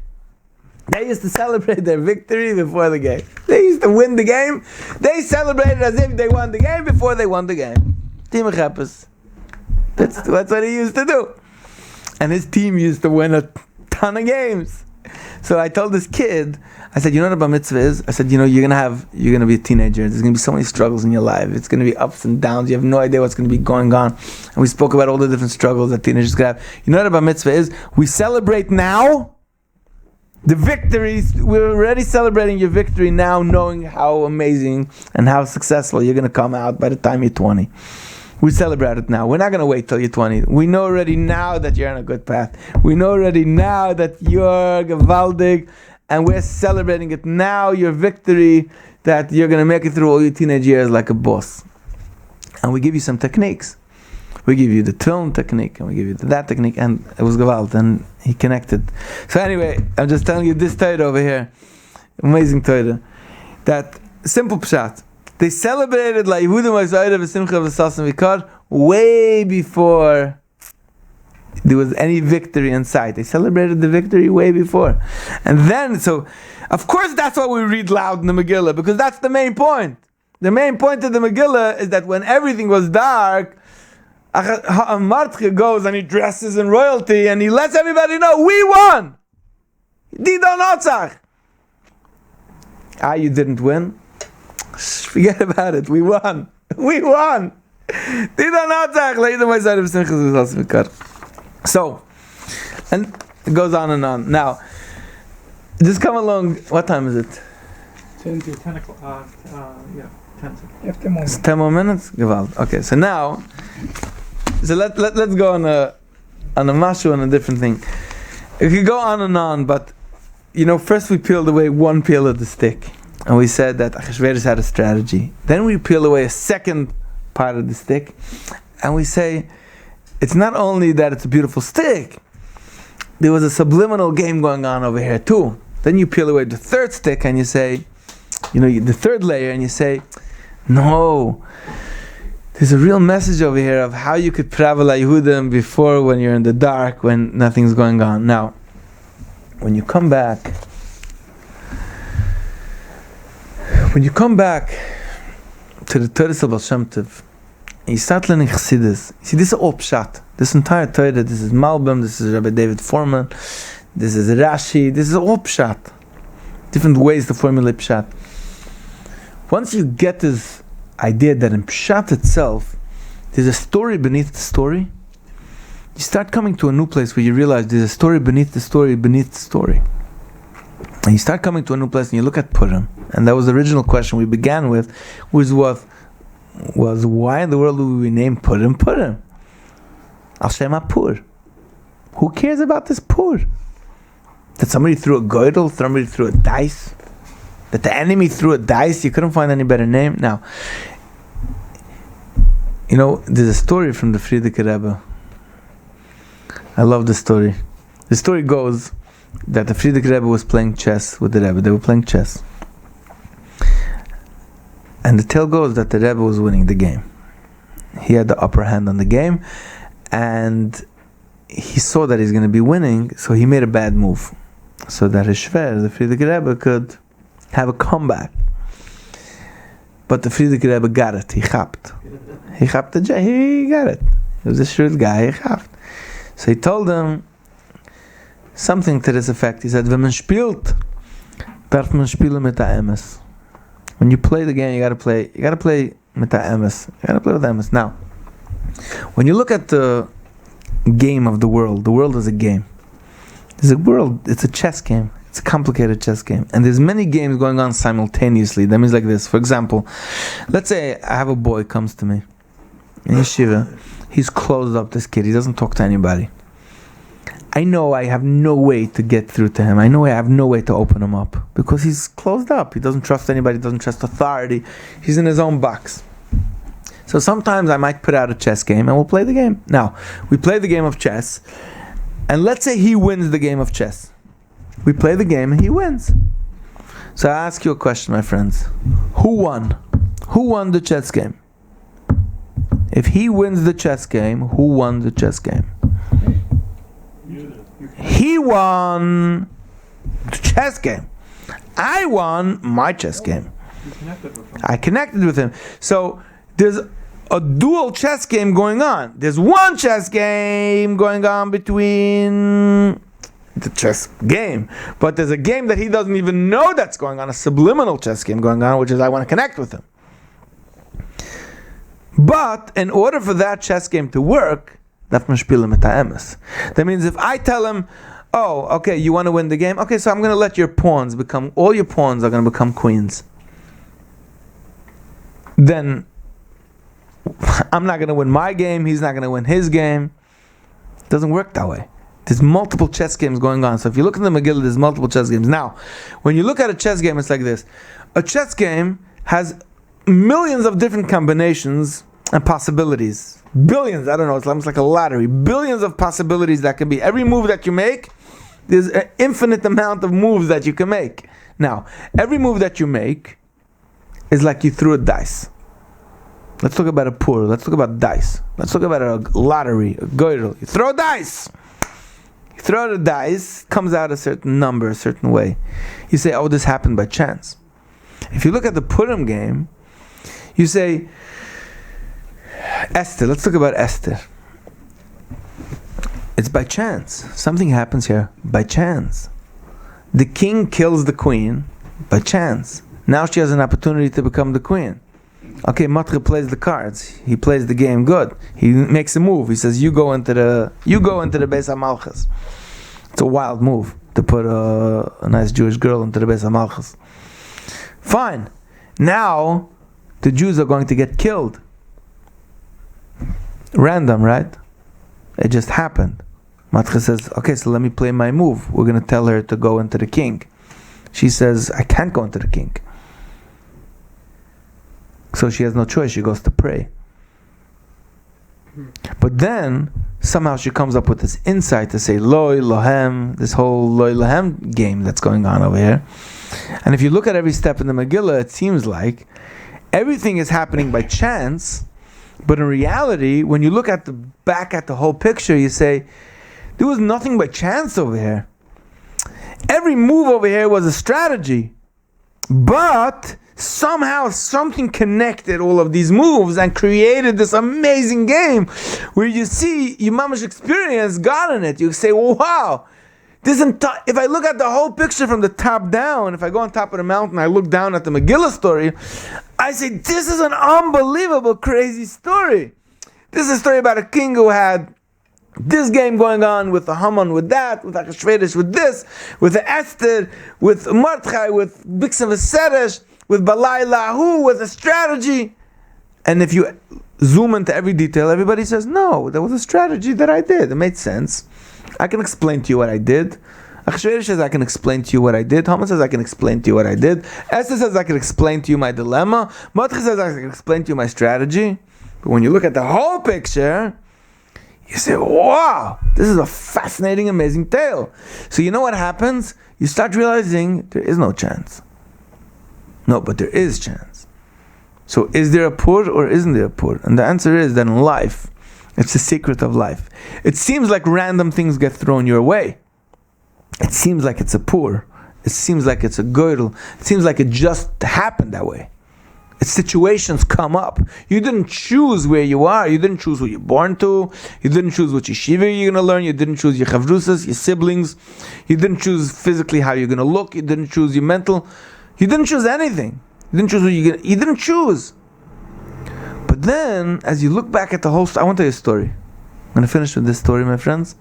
They used to celebrate their victory before the game. They used to win the game. They celebrated as if they won the game before they won the game. Team Chappes. That's what he used to do. And his team used to win a ton of games. So I told this kid, I said, you know what a bar mitzvah is? I said, you're gonna be a teenager. There's gonna be so many struggles in your life. It's gonna be ups and downs. You have no idea what's gonna be going on. And we spoke about all the different struggles that teenagers could have. You know what a bar mitzvah is? We celebrate now the victories. We're already celebrating your victory now, knowing how amazing and how successful you're gonna come out by the time you're 20. We celebrate it now. We're not going to wait till you're 20. We know already now that you're on a good path. We know already now that you're gewaldig, and we're celebrating it now, your victory, that you're going to make it through all your teenage years like a boss. And we give you some techniques. We give you the tefillin technique, and we give you that technique, and it was gewalt, and he connected. So anyway, I'm just telling you this Torah over here. Amazing Torah. That simple pshat. They celebrated La Yehudim V'Simcha V'Sasim V'Kar way before there was any victory in sight. They celebrated the victory way before. And then, so, of course that's why we read loud in the Megillah, because that's the main point. The main point of the Megillah is that when everything was dark, Martche goes and he dresses in royalty and he lets everybody know, we won! Didon Otzach! You didn't win? Forget about it. We won. We won. So, and it goes on and on. Now, just come along. What time is it? 10 to 10 o'clock. 10 It's 10 more minutes? Gewalt. Okay, so now, let's go on a mashu, on a different thing. It could go on and on, but, first we peeled away one peel of the stick. And we said that Achashverosh had a strategy. Then we peel away a second part of the stick, and we say, it's not only that it's a beautiful stick, there was a subliminal game going on over here too. Then you peel away the third stick, and you say, the third layer, and you say, no, there's a real message over here of how you could travel a Yehudim before, when you're in the dark, when nothing's going on. Now, when you come back to the Torah of Baal Shem Tov, you start learning Chassidus. See, this is all pshat. This entire Torah, this is Malbim, this is Rabbi David Foreman, this is Rashi, this is all pshat. Different ways to formulate pshat. Once you get this idea that in pshat itself, there's a story beneath the story, you start coming to a new place where you realize there's a story beneath the story beneath the story. And you start coming to a new place and you look at Purim, and that was the original question we began with, was why in the world do we name Purim Purim? Al Shem HaPur. Who cares about this Pur? That somebody threw a goydel, somebody threw a dice, that the enemy threw a dice, you couldn't find any better name? Now, there's a story from the Frierdiker Rebbe. I love the story. The story goes that the Frierdiker Rebbe was playing chess with the Rebbe. They were playing chess. And the tale goes that the Rebbe was winning the game. He had the upper hand on the game, and he saw that he's going to be winning, so he made a bad move, so that his shver, the Frierdiker Rebbe, could have a comeback. But the Frierdiker Rebbe got it. He chapped. He got it. He was a shrewd guy. He chapped. So he told him something to this effect. He said, "Wenn man spielt, darf man spielen mit der emes." When you play the game, you gotta play mit der emes. You gotta play with emes. Now, when you look at the game of the world is a game. There's a world, it's a chess game. It's a complicated chess game. And there's many games going on simultaneously. That means like this. For example, let's say I have a boy comes to me in yeshiva. He's closed up, this kid. He doesn't talk to anybody. I know I have no way to get through to him. I know I have no way to open him up because he's closed up. He doesn't trust anybody, doesn't trust authority. He's in his own box. So sometimes I might put out a chess game and we'll play the game. Now, we play the game of chess, and let's say he wins the game of chess. We play the game and he wins. So I ask you a question, my friends. Who won? Who won the chess game? If he wins the chess game, who won the chess game? He won the chess game. I won my chess game. I connected with him. So there's a dual chess game going on. There's one chess game going on between the chess game, but there's a game that he doesn't even know that's going on, a subliminal chess game going on, which is I want to connect with him. But in order for that chess game to work, that means if I tell him, oh, okay, you want to win the game? Okay, so I'm going to let your pawns become, all your pawns are going to become queens. Then I'm not going to win my game, he's not going to win his game. It doesn't work that way. There's multiple chess games going on. So if you look at the Megillah, there's multiple chess games. Now, when you look at a chess game, it's like this. A chess game has millions of different combinations and possibilities. Billions, I don't know, it's almost like a lottery. Billions of possibilities that can be. Every move that you make, there's an infinite amount of moves that you can make. Now, every move that you make is like you threw a dice. Let's talk about a pur. Let's talk about dice. Let's talk about a lottery, a goyrel. You throw a dice. You throw the dice, comes out a certain number, a certain way. You say, oh, this happened by chance. If you look at the Purim game, you say, Esther, let's talk about Esther. It's by chance. Something happens here by chance. The king kills the queen by chance. Now she has an opportunity to become the queen. Okay, Matre plays the cards. He plays the game good. He makes a move. He says, "You go into the Beis HaMalchus." It's a wild move to put a nice Jewish girl into the Beis HaMalchus. Fine. Now the Jews are going to get killed. Random, right? It just happened. Matre says, "Okay, so let me play my move. We're going to tell her to go into the king." She says, "I can't go into the king." So she has no choice, she goes to pray. But then, somehow she comes up with this insight to say, Loi Lohem, this whole Loi Lohem game that's going on over here. And if you look at every step in the Megillah, it seems like everything is happening by chance, but in reality, when you look at back at the whole picture, you say, there was nothing by chance over here. Every move over here was a strategy. But somehow something connected all of these moves and created this amazing game where you see, you mamash experience God in it. You say, wow, if I look at the whole picture from the top down, if I go on top of the mountain, I look down at the Megillah story, I say, this is an unbelievable, crazy story. This is a story about a king who had this game going on with the Haman, with that, with Achashverosh, with this, with the Esther, with Mordechai, with Bixen V'Seresh, with Balai Lahu, with a strategy. And if you zoom into every detail, everybody says, no, there was a strategy that I did. It made sense. I can explain to you what I did. Achashverosh says, I can explain to you what I did. Haman says, I can explain to you what I did. Esther says, I can explain to you my dilemma. Mordechai says, I can explain to you my strategy. But when you look at the whole picture, you say, wow, this is a fascinating, amazing tale. So you know what happens? You start realizing there is no chance. No, but there is chance. So is there a pur or isn't there a pur? And the answer is that in life, it's the secret of life. It seems like random things get thrown your way. It seems like it's a pur. It seems like it's a girdle. It seems like it just happened that way. Situations come up. You didn't choose where you are. You didn't choose who you're born to. You didn't choose which yeshiva you're going to learn. You didn't choose your chavrusas, your siblings. You didn't choose physically how you're going to look. You didn't choose your mental. You didn't choose anything. You didn't choose you didn't choose. But then, as you look back at the whole story, I want to tell you a story. I'm going to finish with this story, my friends.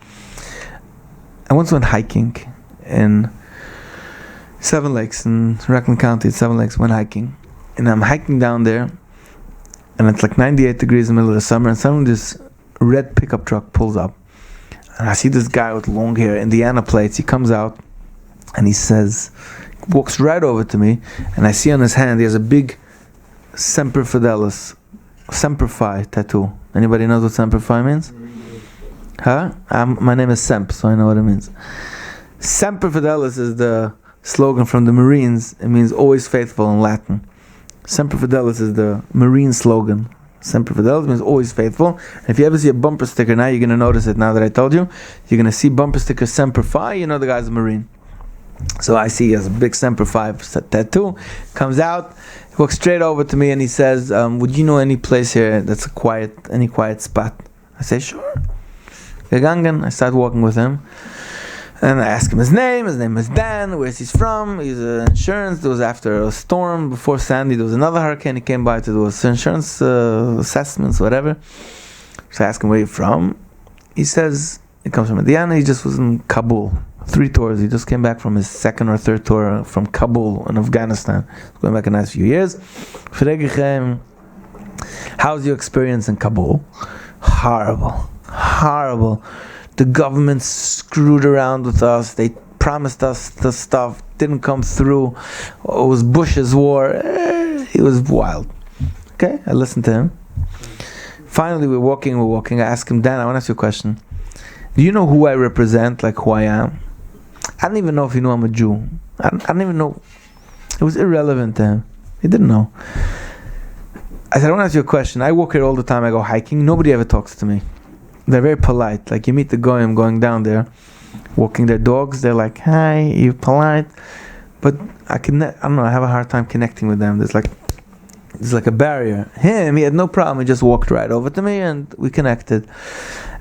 I once went hiking in Seven Lakes, in Rockland County, Seven Lakes, went hiking. And I'm hiking down there, and it's like 98 degrees in the middle of the summer, and suddenly this red pickup truck pulls up. And I see this guy with long hair, Indiana plates. He comes out, and he says, walks right over to me, and I see on his hand, he has a big Semper Fidelis, Semper Fi tattoo. Anybody knows what Semper Fi means? Huh? My name is Semp, so I know what it means. Semper Fidelis is the slogan from the Marines. It means always faithful in Latin. Semper Fidelis is the Marine slogan. Semper Fidelis means always faithful. And if you ever see a bumper sticker, now you're going to notice it now that I told you. You're going to see bumper sticker Semper Fi, you know the guy's a Marine. So I see he has a big Semper Fi tattoo. Comes out, he walks straight over to me and he says, would you know any place here that's any quiet spot? I say, sure. Gegangen, I start walking with him. And I ask him his name is Dan, where's he's from, he's insurance, it was after a storm, before Sandy, there was another hurricane, he came by to do his insurance assessments, whatever. So I ask him where you're from, he says, he comes from Indiana, he just was in Kabul, 3 tours, he just came back from his 2nd or 3rd tour from Kabul in Afghanistan, going back a nice few years. How's your experience in Kabul? Horrible. The government screwed around with us. They promised us the stuff, didn't come through. It was Bush's war. It was wild. Okay, I listened to him. Finally, we're walking. I ask him, Dan, I want to ask you a question. Do you know who I represent, like who I am? I don't even know if he knew I'm a Jew. I don't even know. It was irrelevant to him. He didn't know. I said, I want to ask you a question. I walk here all the time. I go hiking. Nobody ever talks to me. They're very polite. Like you meet the goyim going down there, walking their dogs. They're like, "Hi, you're polite," but I don't know. I have a hard time connecting with them. There's like a barrier. Him, he had no problem. He just walked right over to me, and we connected.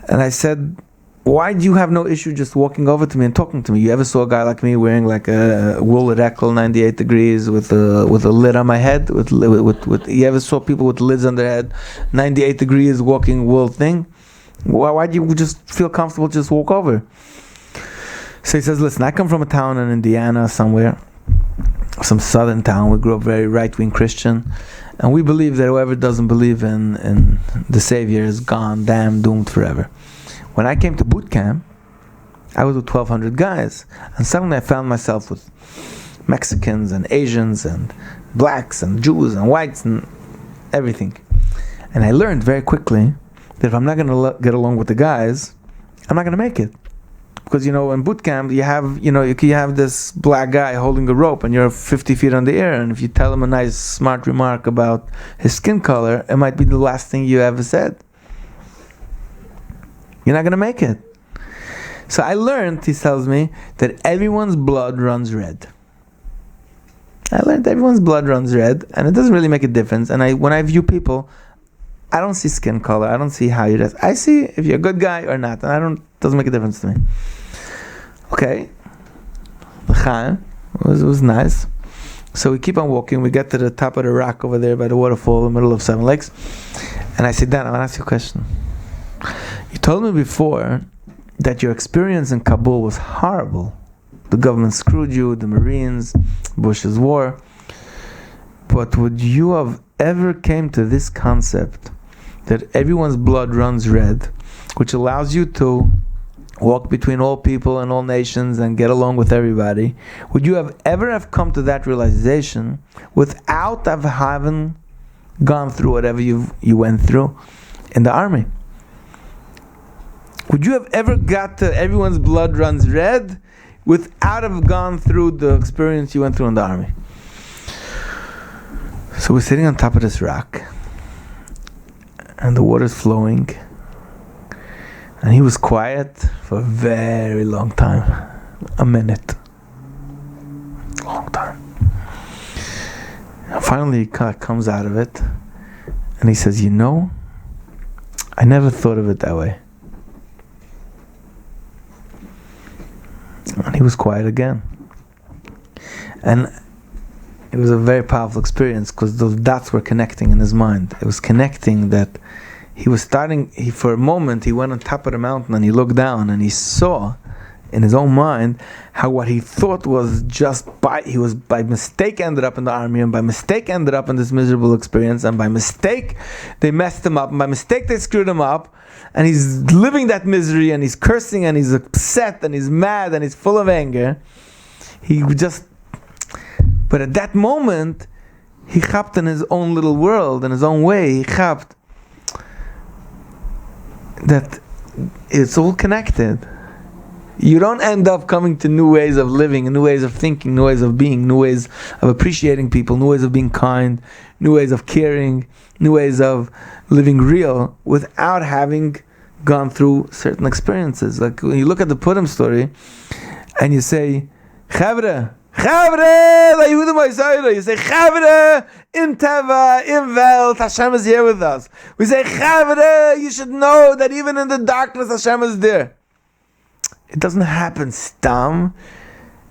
And I said, "Why do you have no issue just walking over to me and talking to me? You ever saw a guy like me wearing like a wool reckle 98 degrees with a lid on my head? With you ever saw people with lids on their head, 98 degrees walking wool thing?" Why do you just feel comfortable just walk over? So he says, listen, I come from a town in Indiana somewhere, some southern town. We grew up very right-wing Christian, and we believe that whoever doesn't believe in the Savior is gone, damned, doomed forever. When I came to boot camp, I was with 1,200 guys, and suddenly I found myself with Mexicans and Asians and blacks and Jews and whites and everything. And I learned very quickly that if I'm not going to get along with the guys, I'm not going to make it. Because, in boot camp, you have this black guy holding a rope and you're 50 feet in the air, and if you tell him a nice, smart remark about his skin color, it might be the last thing you ever said. You're not going to make it. So I learned, he tells me, that everyone's blood runs red. I learned everyone's blood runs red, and it doesn't really make a difference. And when I view people, I don't see skin color. I don't see how you dress. I see if you're a good guy or not. And doesn't make a difference to me. Okay. L'chaim. It was nice. So we keep on walking. We get to the top of the rock over there by the waterfall in the middle of 7 Lakes. And I said, Dan, I want to ask you a question. You told me before that your experience in Kabul was horrible. The government screwed you, the Marines, Bush's war. But would you have ever came to this concept that everyone's blood runs red, which allows you to walk between all people and all nations and get along with everybody? Would you have ever come to that realization without having gone through whatever you went through in the army? Would you have ever got to everyone's blood runs red without have gone through the experience you went through in the army? So we're sitting on top of this rock, and the water's flowing, and he was quiet for a very long time, a minute, long time. And finally he comes out of it, and he says, I never thought of it that way. And he was quiet again. And it was a very powerful experience because those dots were connecting in his mind. It was connecting that for a moment, he went on top of the mountain and he looked down and he saw in his own mind how what he thought was he was by mistake ended up in the army, and by mistake ended up in this miserable experience, and by mistake they messed him up, and by mistake they screwed him up, and he's living that misery, and he's cursing, and he's upset, and he's mad, and he's full of anger. But at that moment, he chapped in his own little world, in his own way. He chapped that it's all connected. You don't end up coming to new ways of living, new ways of thinking, new ways of being, new ways of appreciating people, new ways of being kind, new ways of caring, new ways of living real without having gone through certain experiences. Like when you look at the Purim story and you say, Chavre, you say, Chavre, in Teva, in Welt, Hashem is here with us. We say, Chavre, you should know that even in the darkness, Hashem is there. It doesn't happen stam.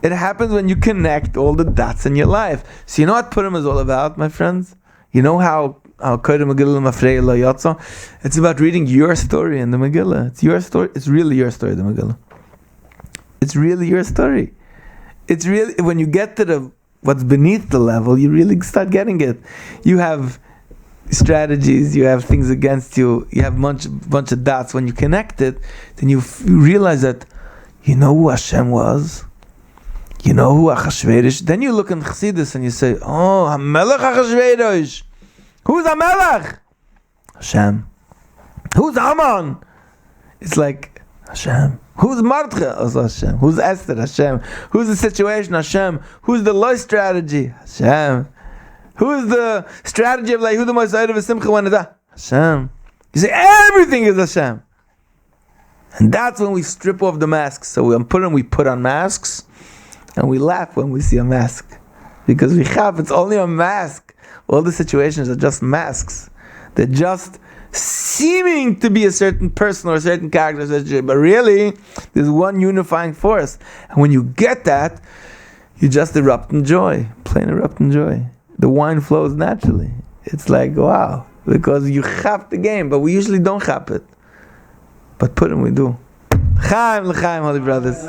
It happens when you connect all the dots in your life. So you know what Purim is all about, my friends? You know how it's about reading your story in the Megillah. It's your story. It's really your story, the Megillah. It's really your story. It's really, when you get to what's beneath the level, you really start getting it. You have strategies, you have things against you, you have bunch of dots. When you connect it, then you realize that you know who Hashem was, you know who Achashverosh. Then you look in Chassidus and you say, oh, HaMelech Achashverosh. Who's HaMelech? Hashem. Who's Haman? It's like Hashem. Who's Mardcha? Also Hashem. Who's Esther? Hashem. Who's the situation? Hashem. Who's the life strategy? Hashem. Who's the strategy of Yehuda Mosayda v'Simcha when it's Hashem? You say everything is Hashem. And that's when we strip off the masks. So we put on masks and we laugh when we see a mask. Because it's only a mask. All the situations are just masks. They're just seeming to be a certain person or a certain character, but really there's one unifying force. And when you get that, you just erupt in joy. Plain erupt in joy. The wine flows naturally. It's like, wow, because you chap the game, but we usually don't chap it. But Purim we do. Chaim l'chaim, holy brothers.